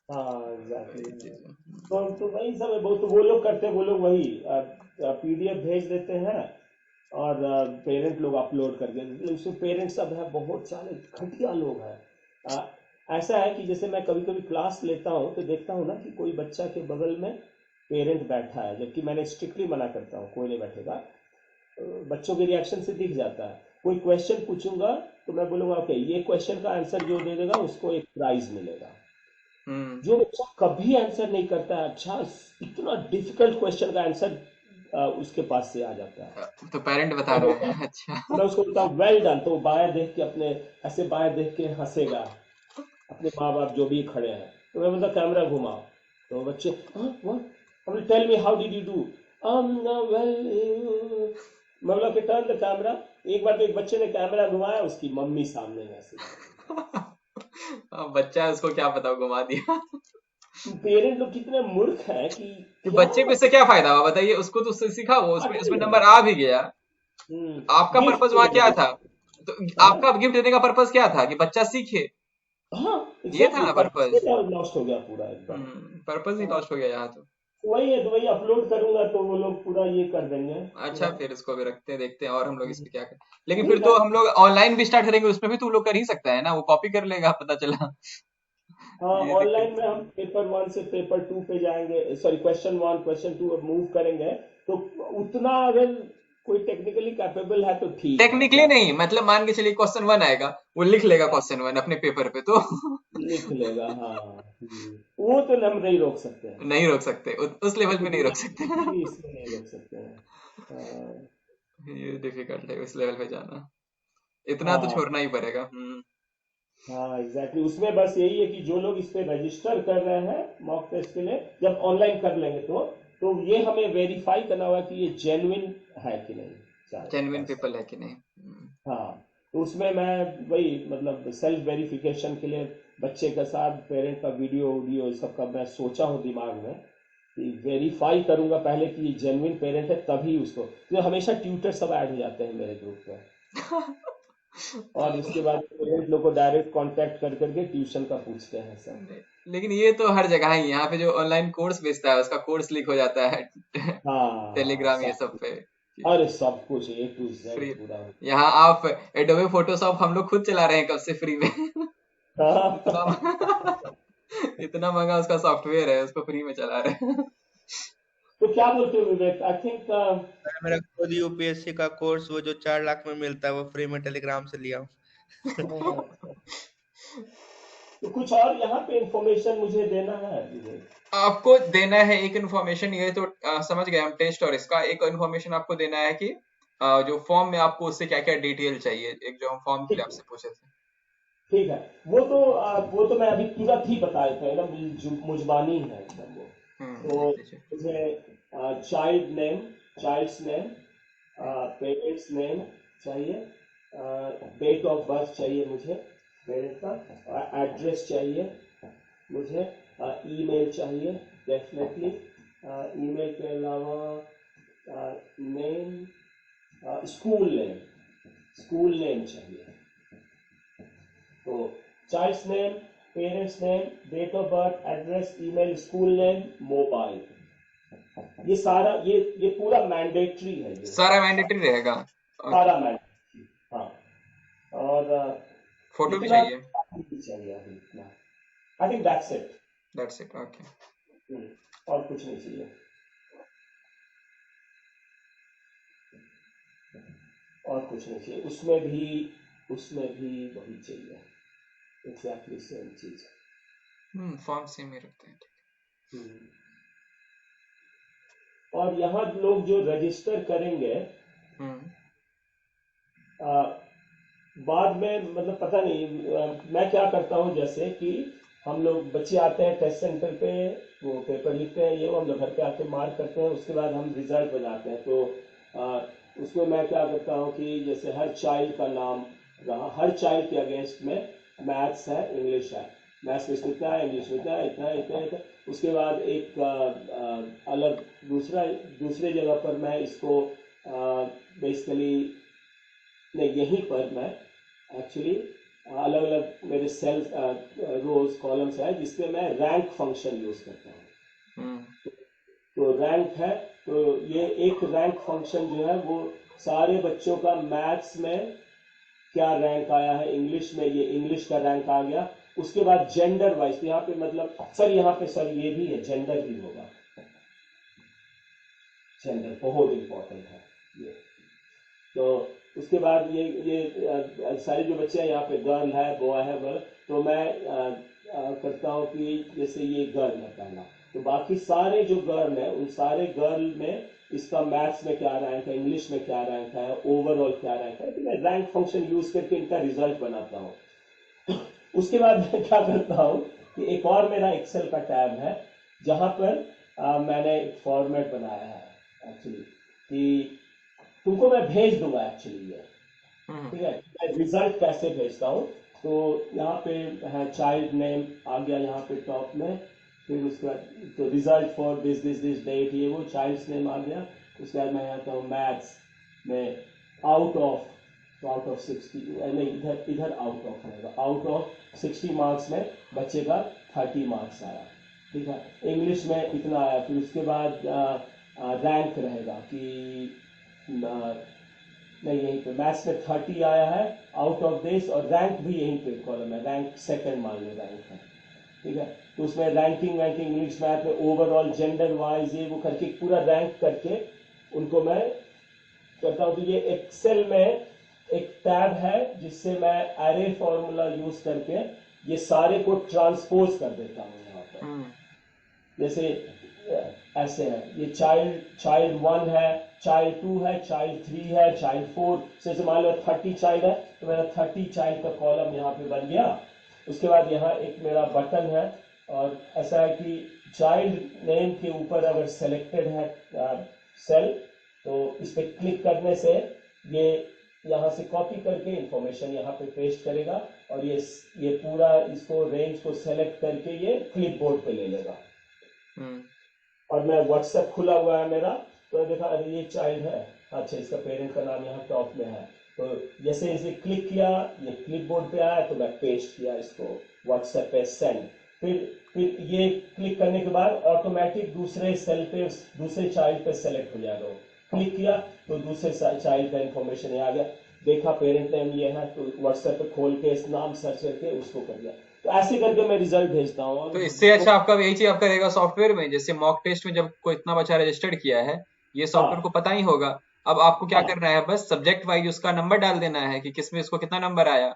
हाँ एग्जैक्टली। वही चीज है। तो वही सब है, वो लोग करते हैं, वो लोग वही पीडीएफ भेज देते हैं और पेरेंट लोग अपलोड कर देते हैं। उसमें पेरेंट सब है, बहुत सारे घटिया लोग हैं। अ, ऐसा है कि जैसे मैं कभी कभी क्लास लेता हूँ तो देखता हूँ ना कि कोई बच्चा के बगल में पेरेंट बैठा है, जबकि मैंने स्ट्रिक्टली मना करता हूँ कोई नहीं बैठेगा। बच्चों के रिएक्शन से दिख जाता है। कोई क्वेश्चन पूछूंगा तो मैं बोलूंगा ओके, ये क्वेश्चन का आंसर जो दे देगा उसको एक प्राइज मिलेगा। हम्म। जो बच्चा कभी आंसर नहीं करता है, अच्छा इतना डिफिकल्ट क्वेश्चन का आंसर उसके पास से आ जाता है। तो पेरेंट बता मैं रहे बोलता हैं, अच्छा। मैं उसको बोलता हूँ वेल डन, तो वो बाहर देख के अपने, ऐसे बाहर देख के हंसेगा, अपने माँ बाप जो भी खड़े हैं। तो मैं बोलता कैमरा घुमाओ, तो बच्चे हाँ what, tell me how did you do, well, मैं बोला टर्न द कैमरा। एक बार तो एक बच्चे ने कैमरा घुमाया, उसकी मम्मी सामने में ऐसे। अब बच्चा है, उसको क्या पता, वो घुमा दिया। पेरेंट लोग कितने मूर्ख हैं कि कि क्या। बच्चे को इससे क्या फायदा हुआ बताइए, उसको तो उससे सीखा, वो उसमें आगे उसमें नहीं नंबर है। आ भी गया। आपका गिफ्ट पर्पस वहां क्या मिलेगा। था? तो हाँ आपका गिफ्ट देने का पर्पस क्या था? कि बच्चा सीखे, हाँ ये था एग्जैक्टली, ना पर्पस पर्पस। लॉस्ट हो गया पूरा एकदम। पर्पस ही हाँ, लॉस्ट हो गया यहाँ तो। वही है, तो वही अपलोड करूंगा तो वो लोग पूरा ये कर देंगे अच्छा, पूरा। फिर इसको भी रखते हैं, देखते हैं और हम लोग इस पे क्या करें। लेकिन फिर ठीक है। तो हम लोग ऑनलाइन भी स्टार्ट करेंगे, उसमें भी तो वो लोग कर ही सकता है ना, वो कॉपी कर लेगा, पता चला। हाँ ये ऑनलाइन दिक्कत। में हम पेपर वन से पेपर टू पे जाएंगे, sorry question one question two move करेंगे। तो उतना अगर कोई टेक्निकली कैपेबल है तो ठीक है, टेक्निकली क्या नहीं, मतलब मान के चलिए क्वेश्चन वन आएगा, वो लिख लेगा क्वेश्चन वन अपने पेपर पे तो। लिख लेगा। हाँ वो तो हम नहीं रोक सकते हैं। नहीं रोक सकते, उस लेवल पे नहीं रोक सकते। किसी भी इसमें नहीं रोक सकते हैं। हाँ ये डिफिकल्ट है उस लेवल पे जाना, इतना तो हाँ छोड़ना ही पड़ेगा। हाँ एग्जैक्टली, उसमें बस यही है कि जो लोग इस पे रजिस्टर कर रहे हैं मॉक टेस्ट के लिए, जब ऑनलाइन कर लेंगे तो ये हमें वेरीफाई करना होगा कि ये जेन्युइन है कि नहीं, शायद जेन्युइन बस। पीपल है कि नहीं। हाँ तो उसमें मैं वही मतलब सेल्फ वेरिफिकेशन के लिए बच्चे के साथ पेरेंट का वीडियो वीडियो सब का मैं सोचा हूँ दिमाग में कि वेरीफाई करूंगा पहले कि ये जेन्युइन पेरेंट है, तभी उसको, तो हमेशा ट्यूटर सब ऐड हो जाते हैं मेरे ग्रुप में। और उसके बाद पेरेंट लोग को डायरेक्ट कांटेक्ट कर करके ट्यूशन का पूछते हैं सब। लेकिन ये तो हर जगह ही, यहाँ पे जो ऑनलाइन कोर्स बेचता है उसका कोर्स लीक हो जाता है। हाँ टेलीग्राम ये सब सब कुछ, पे। अरे सब कुछ ए टू जेड फ्री, पूरा। यहाँ आप एडोबे फोटोशॉप हम लोग खुद चला रहे हैं कब से फ्री में। इतना हाँ इतना महंगा उसका सॉफ्टवेयर है, उसको फ्री में चला रहे हैं। तो क्या बोलते हो विवेक, आई थिंक मेरा खुद यूपीएससी का कोर्स वो जो 4 लाख में मिलता है वो फ्री में टेलीग्राम से लिया हूँ। तो कुछ और यहाँ पे इंफॉर्मेशन मुझे देना है विवेक। आपको देना है एक इन्फॉर्मेशन, ये तो समझ गए हम टेस्ट और इसका। एक इन्फॉर्मेशन आपको देना है कि जो फॉर्म में आपको उससे क्या क्या डिटेल चाहिए, एक जो हम फॉर्म के लिए ठीक आपसे पूछे थे। ठीक है, वो तो मैं अभी तुरंत ही बता देता हूँ, एकदम मुजबानी है एकदम वो। तो देख लीजिए। मुझे child name, child's name, parents name चाहिए, डेट ऑफ बर्थ चाहिए मुझे पेरेंट का, एड्रेस चाहिए मुझे, ईमेल चाहिए डेफिनेटली, ईमेल के अलावा नेम, स्कूल नेम चाहिए। तो child's name, parents name, date of birth, address, email, school name, mobile, ये सारा ये पूरा मैंडेटरी है ये, सारा मैंडेटरी रहेगा। ओके। सारा मैंडेटरी। हाँ और फोटो भी इतना चाहिए। ही चाहिए अभी, इतना, I think that's it. That's it, okay. और कुछ नहीं चाहिए, और कुछ नहीं चाहिए, उसमें भी वही चाहिए, एग्जैक्टली सेम चीज। फॉर्म सेम ही रखते हैं, ठीक हम्म। और यहाँ लोग जो रजिस्टर करेंगे, है। आ, बाद में मतलब पता नहीं, मैं क्या करता हूँ जैसे कि हम लोग बच्चे आते हैं टेस्ट सेंटर पे, वो पेपर लिखते हैं, ये वो हम लोग घर पे आके मार्क करते हैं, उसके बाद हम रिजल्ट बनाते हैं। तो उसमें मैं क्या करता हूँ कि जैसे हर चाइल्ड का नाम रहा, हर चाइल्ड के अगेंस्ट में मैथ्स है, इंग्लिश है, मैथ्स में इतना है, इंग्लिश में इतना है, इतना है, इतना है, इतना है। उसके बाद एक अलग दूसरे जगह पर मैं इसको बेसिकली नहीं, यहीं पर मैं एक्चुअली अलग अलग मेरे सेल्स रोज कॉलम्स है जिसपे मैं रैंक फंक्शन यूज करता हूँ। हम्म तो रैंक है, तो ये एक रैंक फंक्शन जो है वो सारे बच्चों का मैथ्स में क्या रैंक आया है, इंग्लिश में ये इंग्लिश का रैंक आ गया। उसके बाद जेंडर वाइज, यहाँ पे मतलब सर, यहाँ पे सर ये भी है, जेंडर भी होगा, जेंडर बहुत इंपॉर्टेंट है ये। तो उसके बाद सारे जो बच्चे हैं यहाँ पे गर्ल है, बॉय है, गर्ल, तो मैं करता हूँ कि जैसे ये गर्ल है पहला, तो बाकी सारे जो गर्ल है उन सारे गर्ल में इसका मैथ्स में क्या रैंक है, इंग्लिश में क्या रैंक है, ओवरऑल क्या रैंक है, तो मैं रैंक फंक्शन यूज करके इनका रिजल्ट बनाता हूँ। उसके बाद मैं क्या करता हूँ कि एक और मेरा एक्सेल का टैब है जहां पर मैंने एक फॉर्मेट बनाया है एक्चुअली, कि तुमको मैं भेज दूंगा एक्चुअली ये, ठीक है, मैं रिजल्ट कैसे भेजता हूँ। तो यहाँ पे है चाइल्ड नेम आ गया यहाँ पे टॉप में, फिर उसके बाद तो रिजल्ट फॉर दिस डेट, ये वो चाइल्ड्स नेम आ गया। उसके बाद मैं आता हूँ मैथ्स में आउट ऑफ, तो आउट ऑफ 60 नहीं, इधर इधर आउट ऑफ रहेगा, आउट ऑफ 60 मार्क्स में बच्चे का 30 मार्क्स आया, ठीक है। इंग्लिश में इतना आया, फिर उसके बाद रैंक रहेगा कि नहीं, यहीं पे मैथ्स में 30 आया है आउट ऑफ दिस, और रैंक भी यहीं पे कॉलम है, रैंक सेकंड मान लो रैंक है, ठीक है। तो उसमें रैंकिंग वैंकिंग इंग्लिश मैथ में ओवरऑल जेंडर वाइज ये वो करके पूरा रैंक करके उनको मैं करता हूँ। तो ये एक्सेल में एक टैब है जिससे मैं एरे फॉर्मूला यूज करके ये सारे को ट्रांसपोज कर देता हूँ यहाँ पर। जैसे ऐसे है, ये चाइल्ड 1 है, चाइल्ड 2 है, चाइल्ड 3 है, चाइल्ड 4, जैसे मान लो 30 चाइल्ड है, तो मेरा 30 चाइल्ड का कॉलम यहाँ पे बन गया। उसके बाद यहाँ एक मेरा बटन है, और ऐसा है कि चाइल्ड नेम के ऊपर अगर सेलेक्टेड है सेल, तो इस पर क्लिक करने से ये यहाँ से कॉपी करके इंफॉर्मेशन यहाँ पे पेस्ट करेगा, और ये पूरा इसको रेंज को सेलेक्ट करके ये क्लिपबोर्ड पे ले लेगा। और मैं व्हाट्सएप खुला हुआ है मेरा, तो देखा अरे ये चाइल्ड है, अच्छा इसका पेरेंट का नाम यहाँ टॉप में है, तो जैसे इसे क्लिक किया ये क्लिपबोर्ड पे आया, तो मैं पेस्ट किया इसको व्हाट्सएप पे सेंड। फिर ये क्लिक करने के बाद ऑटोमेटिक दूसरे सेल पे दूसरे चाइल्ड पे सेलेक्ट हो जाएगा, क्लिक किया तो दूसरे चाइल्ड का इंफॉर्मेशन आ गया, देखा पेरेंट नेम ये है, तो व्हाट्सएप पे खोल के इस नाम सर्च करके उसको कर दिया। तो ऐसे करके मैं रिजल्ट भेजता हूँ। तो इससे अच्छा आपका यही चीज आपका रहेगा सॉफ्टवेयर में, जैसे मॉक टेस्ट में जब कोई इतना बच्चा रजिस्टर्ड किया है, ये सॉफ्टवेयर को हाँ पता ही होगा। अब आपको क्या हाँ करना है, बस सब्जेक्ट वाइज उसका नंबर डाल देना है कि किसमें इसको कितना नंबर आया।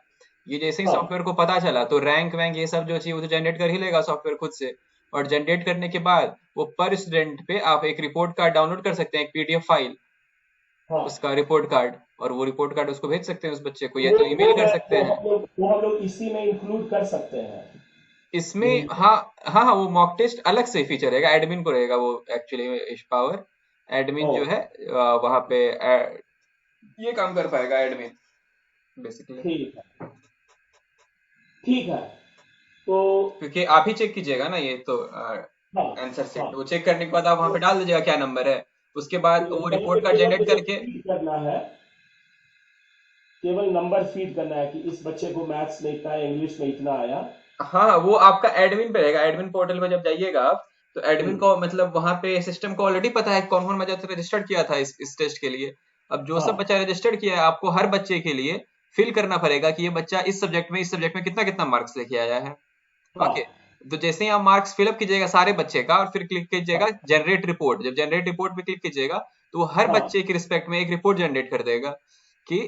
ये जैसे ही हाँ सॉफ्टवेयर को पता चला तो रैंक वैंक ये सब जो चाहिए वो तो जनरेट कर ही लेगा सॉफ्टवेयर खुद से। और जनरेट करने के बाद वो पर स्टूडेंट पे आप एक रिपोर्ट कार्ड डाउनलोड कर सकते हैं, एक पीडीएफ फाइल, हाँ। उसका रिपोर्ट कार्ड, और वो रिपोर्ट कार्ड उसको भेज सकते हैं उस बच्चे को, या वो तो ईमेल कर मैं सकते हैं। वो हम लोग इसी में इंक्लूड कर सकते हैं। इसमें यही हाँ, हाँ हाँ, वो मॉक टेस्ट अलग से फीचर रहेगा, एडमिन को रहेगा वो एक्चुअली पावर। एडमिन ओ जो है वहां पे ये काम कर पाएगा एडमिन बेसिकली। ठीक है, ठीक है। तो क्योंकि आप ही चेक कीजिएगा ना ये तो हाँ आंसर हाँ, सेट, वो चेक करने के बाद आप वहां पे तो, डाल दीजिएगा क्या नंबर है। उसके बाद तो वो वहीं पे रिपोर्ट कार्ड केवल जनरेट मुझे करके, फीड करना है, केवल नंबर फीड करना है कि इस बच्चे को मैथ्स में इतना है, इंग्लिश में इतना आया। हाँ वो आपका एडमिन पे रहेगा। एडमिन पोर्टल में जब जाइएगा आप, तो एडमिन हम्म, को मतलब वहां पे सिस्टम को ऑलरेडी पता है कौन कौन बच्चा रजिस्टर्ड किया था इस टेस्ट के लिए। अब जो सब हाँ बच्चा रजिस्टर्ड किया है, आपको हर बच्चे के लिए फिल करना पड़ेगा कि ये बच्चा इस सब्जेक्ट में कितना कितना मार्क्स लेके आया है। ओके, हाँ तो जैसे ही आप मार्क्स फिलअप कीजिएगा सारे बच्चे का, और फिर क्लिक कीजिएगा हाँ जनरेट रिपोर्ट, जब जनरेट रिपोर्ट पे क्लिक कीजिएगा तो वो हर हाँ, बच्चे के रिस्पेक्ट में एक रिपोर्ट जनरेट कर देगा कि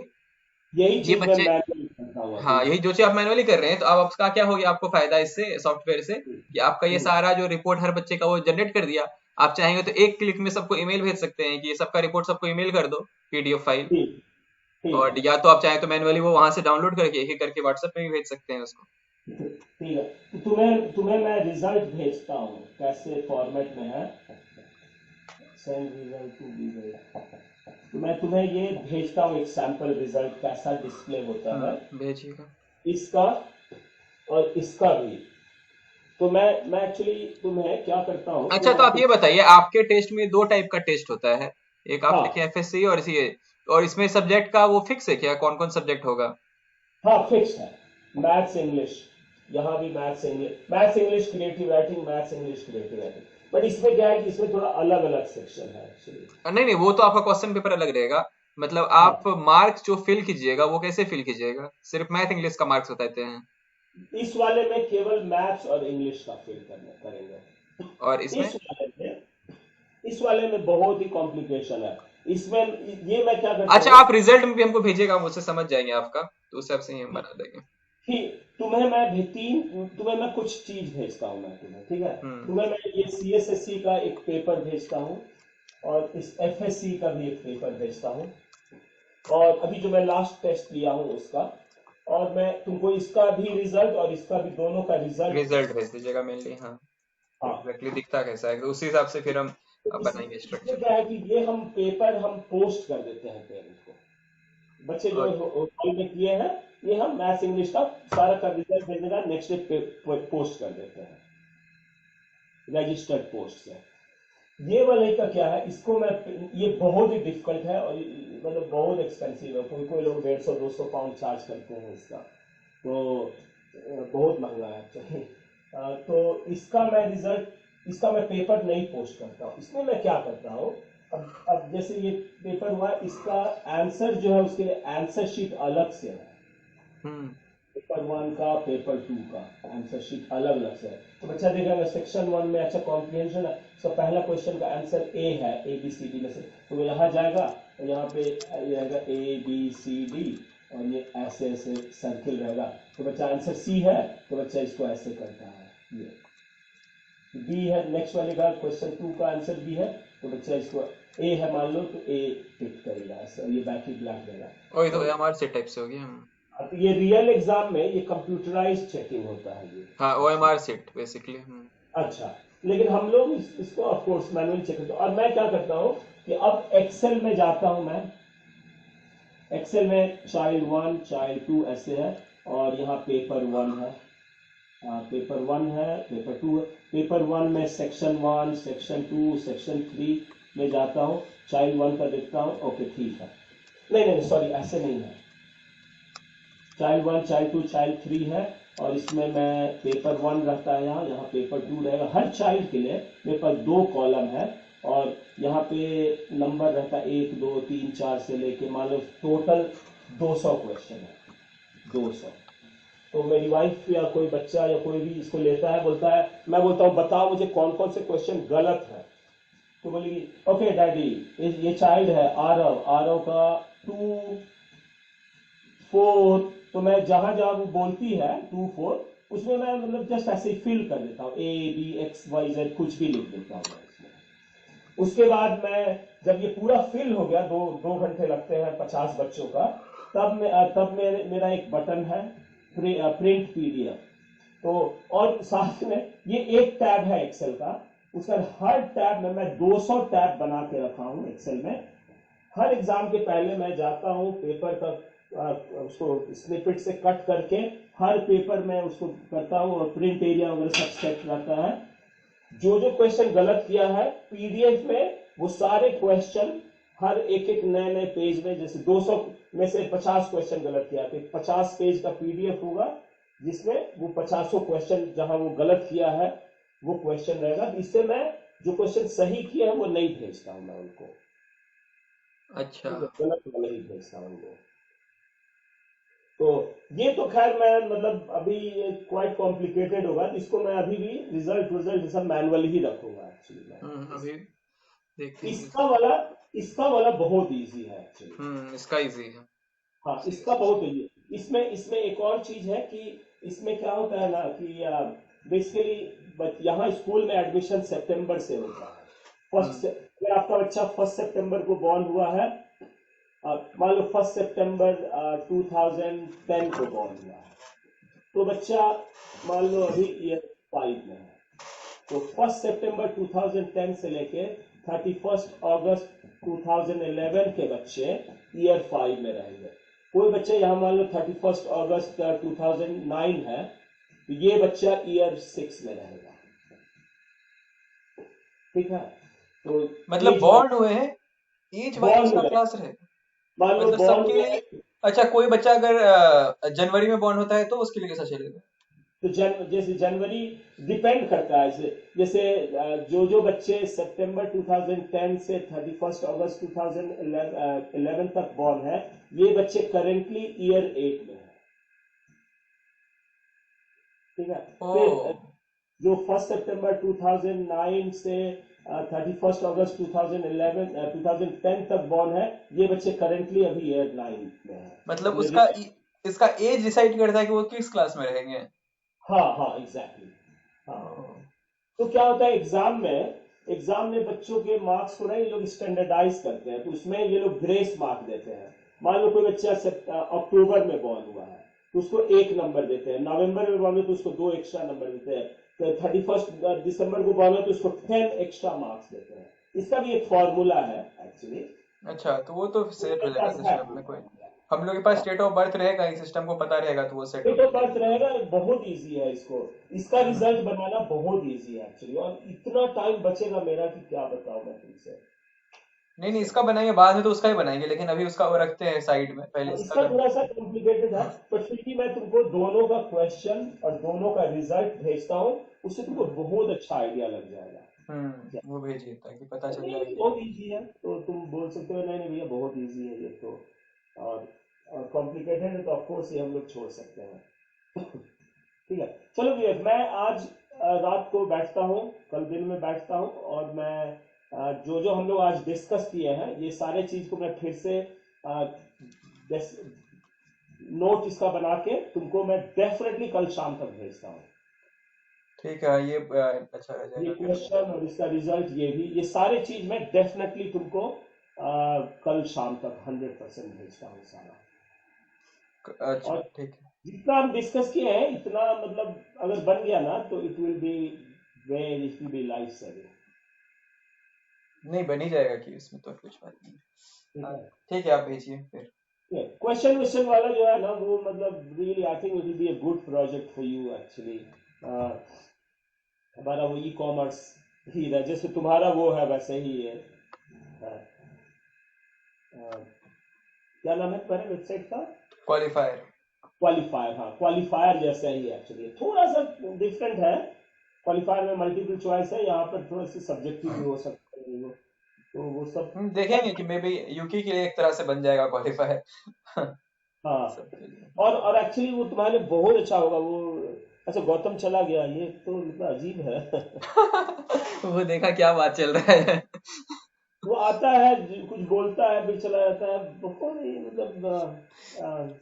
यही ये चीज मैं बच्चे, मैनुअली करता हूँ अभी। हाँ यही जो चीज आप मैनुअली कर रहे हैं। तो अब आपका क्या हो गया, आपको फायदा इससे सॉफ्टवेयर से कि आपका ये हम्म, सारा जो रिपोर्ट हर बच्चे का वो जनरेट कर दिया। आप चाहेंगे तो एक क्लिक में सबको ईमेल भेज सकते हैं कि ये सबका रिपोर्ट सबको ईमेल कर दो, पीडीएफ फाइल। ठीक ठीक और है या तो आप चाहें तो मैनुअली वो वहां से डाउनलोड करके एक एक करके व्हाट्सएप पे भी भेज सकते हैं उसको। ठीक है। तो तुम्हें तुम्हें मैं रिजल्ट भेजता हूँ कैसे फॉर्मेट में है। Send result to Google. तो मैं तुम्हें ये भेजता हूँ एक सैंपल रिजल्ट कैसा डिस्प्ले होता है भेजिएगा। इसका और इसका भी। तो मैं एक्चुअली तुम्हें क्या करता हूँ अच्छा, तो तुम्हें आप ये बताइए, आपके टेस्ट में दो टाइप का टेस्ट होता है, एक आप लिखे हाँ एफएससी और सी, और इसमें सब्जेक्ट का वो फिक्स है क्या, कौन कौन सब्जेक्ट होगा? हाँ फिक्स है। मैथ्स इंग्लिश, यहाँ भी maths English creative writing, maths English creative writing. But इसमें क्या है कि इसमें थोड़ा अलग अलग सेक्शन है एक्चुअली। नहीं नहीं, वो तो आपका क्वेश्चन पेपर अलग रहेगा। मतलब आप हाँ मार्क्स जो फिल कीजिएगा वो कैसे फिल कीजिएगा, सिर्फ मैथ इंग्लिश का मार्क्स बताते हैं? इस वाले में केवल मैथ्स और इंग्लिश का फिल करने करेंगे। और इसमें? इस वाले में बहुत ही कॉम्प्लिकेशन है। इसमें ये मैं क्या करता अच्छा, हूँ आप रिजल्ट में भी हमको भेजिएगा, हम उससे समझ जाएंगे आपका, तो उस हिसाब से ही हम बना देंगे। कि तुम्हें मैं कुछ चीज भेजता हूँ मैं तुम्हें, ठीक है। हम्म। तुम्हें मैं ये सीएसएससी का एक पेपर भेजता हूँ और इस एफएससी का भी एक पेपर भेजता हूँ और अभी जो मैं लास्ट टेस्ट लिया हूँ उसका। और मैं तुमको इसका भी रिजल्ट और इसका भी दोनों का रिजल्ट रिजल्ट भेज दीजिएगा मेनली, हाँ। हाँ। एग्जैक्टली दिखता कैसा है, तो उसी हिसाब से फिर हम तो बनाएंगे इसमें स्ट्रक्चर। क्या है कि ये हम पेपर हम पोस्ट कर देते हैं पेरेंट को। बच्चे जो और हॉल में किए हैं ये हम मैथ्स इंग्लिश का सारा का रिजल्ट भेजने का नेक्स्ट डे पोस्ट कर देते हैं रजिस्टर्ड पोस्ट से। ये वाले का क्या है, इसको मैं ये बहुत ही डिफिकल्ट है और मतलब बहुत एक्सपेंसिव है। कोई कोई लोग 150-200 पाउंड चार्ज करते हैं इसका। तो बहुत महंगा है एक्चुअली। तो इसका मैं रिजल्ट इसका मैं पेपर नहीं पोस्ट करता हूँ। इसमें मैं क्या करता हूँ, अब जैसे ये पेपर हुआ इसका आंसर जो है उसके लिए आंसर शीट अलग से है। हम्म। पेपर वन का पेपर टू का आंसर शीट अलग अलग से है। तो बच्चा देखेगा सेक्शन वन में अच्छा कॉम्प्रिहेंशन है, तो पहला क्वेश्चन का आंसर ए है, ए बी सी डी में से, तो वो यहाँ जाएगा और यहाँ पे रहेगा ए बी सी डी और ये ऐसे ऐसे सर्किल रहेगा। तो बच्चा आंसर सी है तो बच्चा इसको ऐसे करता है। ये बी है, नेक्स्ट वाले का क्वेश्चन टू का आंसर बी है तो बच्चा इसको ए है मान लो तो ए टिक करेगा ऐसा, ये बैक ही ब्लैक देगा। और ये तो तो हमारे से टाइप से हो गया हम। अब ये रियल एग्जाम में ये कंप्यूटराइज चेकिंग होता है ये हाँ, O M actually. R seat basically. अच्छा, लेकिन हम लोग इसको ऑफ कोर्स मैनुअली चेक करते हैं। और मैं क्या करता हूँ कि अब एक्सेल में जाता हूँ मैं। एक्सेल में चाइल्ड वन चाइल्ड टू ऐसे है और यहाँ पेपर वन है, पेपर वन है, पेपर टू है। पेपर वन में section one section two section three में जाता हूँ, चाइल्ड वन का देखता हूँ, ओके ठीक है। नहीं नहीं सॉरी ऐसे नहीं है, child one child two child three है और इसमें मैं पेपर वन रहता है यहाँ, यहाँ पेपर टू रहेगा। हर चाइल्ड के लिए मेरे पास 2 कॉलम है और यहाँ पे नंबर रहता है 1 2 3 4 से लेके मान लो टोटल 200 क्वेश्चन है, 200। तो मेरी वाइफ या कोई बच्चा या कोई भी इसको लेता है, बोलता है, मैं बोलता हूँ बताओ मुझे कौन कौन से क्वेश्चन गलत है। तो बोलेगी ओके डैडी ये चाइल्ड है आरव, आरव का 2 4, तो मैं जहां जहां वो बोलती है 2 4 उसमें मैं मतलब जस्ट ऐसे ही फिल कर देता हूँ, A B X Y Z कुछ भी लिख देता हूँ मैं इसमें। उसके बाद मैं जब ये पूरा फिल हो गया, 2 घंटे लगते हैं 50 बच्चों का, तब मेरा एक बटन है प्रिंट पीडीएफ। तो और साथ में ये एक टैब है एक्सेल का, उसका हर टैब में मैं 200 टैब बना के रखा हूं एक्सेल में। हर एग्जाम के पहले मैं जाता हूँ पेपर का उसको स्निपेट से कट करके हर पेपर में उसको करता हूँ और प्रिंट एरिया वगैरह सब सेट रहता है। जो जो क्वेश्चन गलत किया है पीडीएफ में वो सारे क्वेश्चन हर एक एक नए नए पेज में, जैसे 200 में से 50 क्वेश्चन गलत किया तो 50 पेज का पीडीएफ होगा जिसमें वो 50 क्वेश्चन जहां वो गलत किया है वो क्वेश्चन रहेगा। इससे मैं जो क्वेश्चन सही किए हैं वो नहीं भेजता हूं मैं उनको, अच्छा। गलत वाले ही भेजता हूं उनको। तो ये तो खैर मैं मतलब अभी क्वाइट कॉम्प्लिकेटेड होगा, इसको मैं अभी भी रिजल्ट सब मैनुअल ही रखूंगा एक्चुअली मैं। अभी देखते हैं। इसका वाला बहुत इजी है एक्चुअली। इसका इजी है। हाँ सी इसका एस एस। बहुत इजी है। इसमें एक और चीज है कि इसमें क्या होता है ना कि बेसिकली यहाँ स्कूल में एडमिशन सितंबर से होता है। हम्म। अगर आपका बच्चा 1 सितंबर को बॉर्न हुआ है मान लो 1 सितंबर 2010 को बॉर्न हुआ है, तो बच्चा मान लो अभी ईयर 5 में है, तो 1 सितंबर 2010 से लेके 31 अगस्त 2011 के बच्चे ईयर 5 में रहेंगे। कोई बच्चे यहाँ मान लो 31 अगस्त 2009 है, तो ये बच्चा ईयर 6 में रहेगा। ठीक है, तो मतलब ये जो बॉर्न हुए हैं ईच वाइज बॉर्न उसका हुआ है, क्लास रहे, मान लो मतलब बॉर्न सबके हुआ लिए। है, अच्छा, कोई बच्चा अगर जनवरी में बॉर्न होता है तो उसके लिए कैसा चलेगा? तो जैसे जनवरी डिपेंड करता है, जैसे जो बच्चे सितंबर 2010 से 31 अगस्त 2011 तक बॉर्न है, ये बच्चे करेंटली ईयर 8 में है। ठीक है, ओ फिर जो 1 सितंबर 2009 से 31 अगस्त 2010 तक बॉर्न है, ये बच्चे करेंटली अभी ईयर 9 में है। मतलब अब ये उसका इसका एज डिसाइड करता है कि वो किस क्लास में रहेंगे। हाँ हाँ एग्जैक्टली, हाँ। ओ, तो क्या होता है एग्जाम में बच्चों के मार्क्स को ना ये लोग स्टैंडर्डाइज करते हैं, तो उसमें ये लोग ग्रेस मार्क देते हैं। मान लो कोई बच्चा अक्टूबर में बॉर्न हुआ है, तो उसको 1 नंबर देते हैं, नवंबर में बॉर्न हुआ तो उसको 2 एक्स्ट्रा नंबर देते हैं, तो 31 दिसंबर को बॉर्न हुआ तो उसको 10 एक्स्ट्रा मार्क्स देते हैं। इसका भी एक फॉर्मूला है एक्चुअली, अच्छा, तो वो तो सेट हो मेरे जाएगा पास है सिस्टम में। कोई फॉर्मूला। हम लोग के पास डेट ऑफ बर्थ रहेगा, इस सिस्टम को पता रहेगा तो वो सेट हो डेट ऑफ बर्थ जाएगा। रहेगा, बहुत इजी है इसका हम्म, रिजल्ट बनाना बहुत इजी है एक्चुअली, और इतना टाइम बचेगा मेरा कि क्या बताऊं मैं तुमसे। नहीं नहीं, इसका बनाएंगे बाद में, तो उसका ही बनाएंगे, लेकिन अभी उसका वो रखते हैं साइड में, पहले इसका इसका कर। थोड़ा सा कॉम्प्लिकेटेड है, पर फिर भी मैं तुमको दोनों का क्वेश्चन और दोनों का रिजल्ट भेजता हूँ, उससे तुमको बहुत अच्छा आइडिया लग जाएगा। वो भेजिए ताकि पता चल नहीं जाए नहीं, कि। बहुत इजी है, तो तुम बोल सकते हो नहीं नहीं भैया बहुत इजी है ये तो, और कॉम्प्लिकेटेड है तो ऑफकोर्स ये हम लोग छोड़ सकते हैं। ठीक है, चलो भैया, मैं आज रात को बैठता हूँ, कल दिन में बैठता हूँ, और मैं जो जो हम लोग आज डिस्कस किए हैं ये सारे चीज को मैं फिर से नोट इसका बना के तुमको मैं डेफिनेटली कल शाम तक भेजता हूँ। ठीक है, ये अच्छा रह ये जाएगा कि नहीं। क्वेश्चन और इसका रिजल्ट, ये सारे चीज मैं डेफिनेटली तुमको कल शाम तक 100% भेजता हूँ सारा। अच्छा और ठीक है। जितना हम डिस्कस किए हैं इतना, मतलब अगर बन गया ना तो it will be life saving. नहीं, बन ही जाएगा कि इसमें तो कुछ बात नहीं। ठीक हाँ, है, ठीक है, आप भेजिए फिर। क्वेश्चन वाला जो है ना वो, मतलब really I think it will be a good project for you actually. हमारा वो ई कॉमर्स ही है, जैसे तुम्हारा वो है वैसे ही है। क्या नाम है तुम्हारे वेबसाइट का? क्वालिफायर। क्वालिफायर, हाँ क्वालिफायर जैसा ही एक्चुअली, थोड़ा सा डिफरेंट है। क्वालिफायर में मल्टीपल चॉइस है, यहाँ पर थोड़ा सी सब्जेक्टिव भी हो सकता है वो, तो वो सब। देखेंगे कि मे बी यूकी के लिए एक तरह से बन जाएगा क्वालिफायर। हाँ, सबके लिए। और एक्चुअली वो तुम्हारे लिए बहुत अच्छा होगा वो। अच्छा, गौतम चला गया, ये तो इतना अजीब है। वो देखा क्या बात चल रहा है। वो आता है, कुछ बोलता है, फिर चला जाता है, बहुत ही मतलब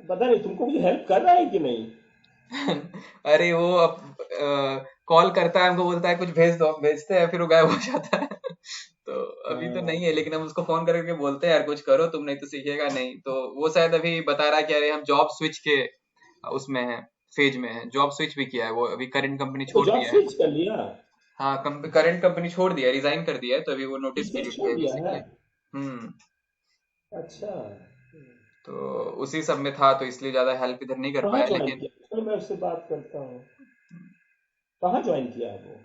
पता नहीं तुमको भी हेल्प कर रहा है कि नहीं। अरे वो अब कॉल करता है, हमको बोलता है कुछ भेज दो, हम भेजते हैं, फिर वो गायब हो जाता है। तो अभी तो नहीं है, लेकिन हम उसको फोन करके बोलते हैं यार कुछ करो तुम, नहीं तो सीखेगा नहीं। तो वो शायद अभी बता रहा है कि अरे हम जॉब स्विच के उसमें है, फेज में है, जॉब स्विच भी किया है वो, अभी करंट कंपनी तो छोड़ जॉब दिया है। स्विच कर लिया, हाँ, करंट कंपनी छोड़ दिया है, रिजाइन कर दिया है, तो अभी वो नोटिस इसलिए पीरियड पे छोड़ है दिया है। बेसिकली। हम्म। अच्छा, तो उसी सब में था, तो इसलिए ज्यादा हेल्प इधर नहीं कर कहाँ पाया, ज्वाइन लेकिन किया? चलो मैं उससे बात करता हूँ, कहाँ ज्वाइन किया है वो,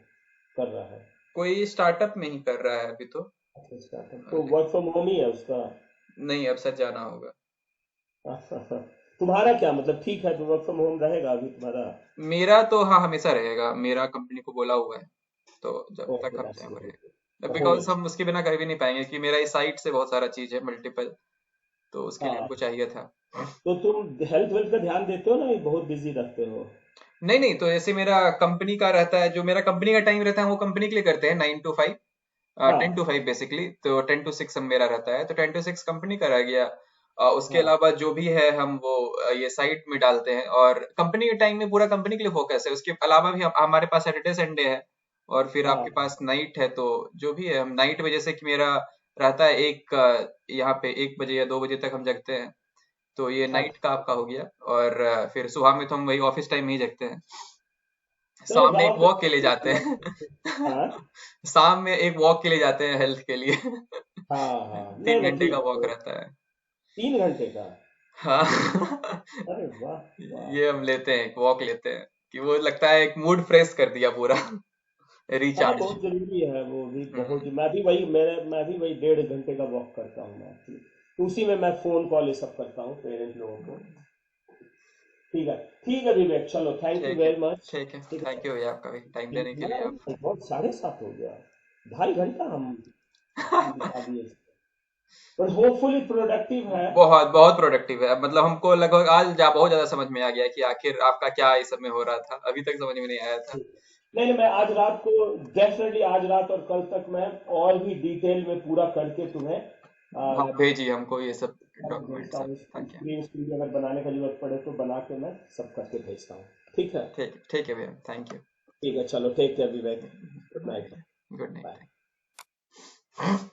कर रहा है? कोई स्टार्टअप में ही कर रहा है अभी तो। अच्छा, स्टार्टअप तो वर्क फ्रॉम होम ही है उसका। नहीं, अब सच जाना होगा। तुम्हारा क्या मतलब, ठीक है तो वर्क फ्रॉम होम रहेगा अभी तुम्हारा? मेरा तो हाँ हमेशा रहेगा, मेरा कंपनी को बोला हुआ है, तो जब तक ओके, हम दैट्स चाहें वो गुड, रहेगा, बहुत बिकॉज हम अच्छा। उसके बिना कर भी नहीं पाएंगे कि मेरा इस साइट से बहुत सारा चीज है मल्टीपल, तो उसके लिए हाँ, हमको चाहिए था। तो तुम हेल्थ वेल्थ का ध्यान देते हो ना, ये बहुत बिजी रहते हो? नहीं नहीं, तो जैसे मेरा कंपनी का रहता है, जो मेरा कंपनी का टाइम रहता है वो कंपनी के लिए करते हैं 9 to 5, 10 to 5 बेसिकली, तो 10 to 6 सब मेरा रहता है, तो 10 to 6 कंपनी का रह गया। उसके हाँ अलावा जो भी है हम वो ये साइट में डालते हैं, और कंपनी के टाइम में पूरा कंपनी के लिए फोकस है। उसके अलावा भी हमारे पास सैटरडे संडे है, और फिर आपके हाँ पास नाइट है, तो जो भी है हम नाइट में, जैसे कि मेरा रहता है एक यहाँ पे 1 बजे या 2 बजे तक हम जगते हैं, तो ये हाँ नाइट का आपका हो गया। और फिर सुबह में तो हम वही ऑफिस टाइम में ही जगते हैं। चलो शाम में एक गाँव वॉक के लिए पे जाते हैं। हाँ शाम में एक वॉक के लिए जाते हैं हेल्थ के लिए। हाँ हाँ, नहीं तीन नहीं घंटे का ठीक वॉक है। रहता है। 3 घंटे का? हाँ। अरे वाह वाह ये हम वाह। लेते हैं, एक वॉक लेते हैं कि वो लगता है एक मूड फ्रेश कर दिया पूरा। हाँ रिचार्ज। बहुत जरूरी है वो भी, बहुत। हम्म। मैं भी वही 1.5 घंटे का वॉक करता हूँ मैं actually। तो उसी में मैं फोन कॉल ये सब करता हूँ पेरेंट लोगों को। ठीक है, ठीक है विवेक, चलो थैंक यू ठीक है। Very much. ठीक है, ठीक है, थैंक यू भैया आपका भी टाइम देने के लिए हाँ, आप। बहुत 7:30 हो गया, 2.5 घंटा हम बिता दिए। पर होपफुली प्रोडक्टिव है। बहुत बहुत प्रोडक्टिव है, मतलब हमको लगभग आज बहुत ज्यादा समझ में आ गया कि आखिर आपका क्या इस सब में हो रहा था, अभी तक समझ में नहीं आया था। नहीं नहीं, मैं आज रात को डेफिनेटली, आज रात और कल तक मैं और भी डिटेल में पूरा करके तुम्हें हाँ भेजिए हमको ये सब डॉक्यूमेंट भेजता सब, हूँ। ताकि। स्क्रीन अगर बनाने का जरूरत पड़े तो बना के मैं सब करके भेजता हूँ। ठीक है, ठीक है भैया, थैंक यू। ठीक है, चलो take care Vivek, good night, goodbye. Night.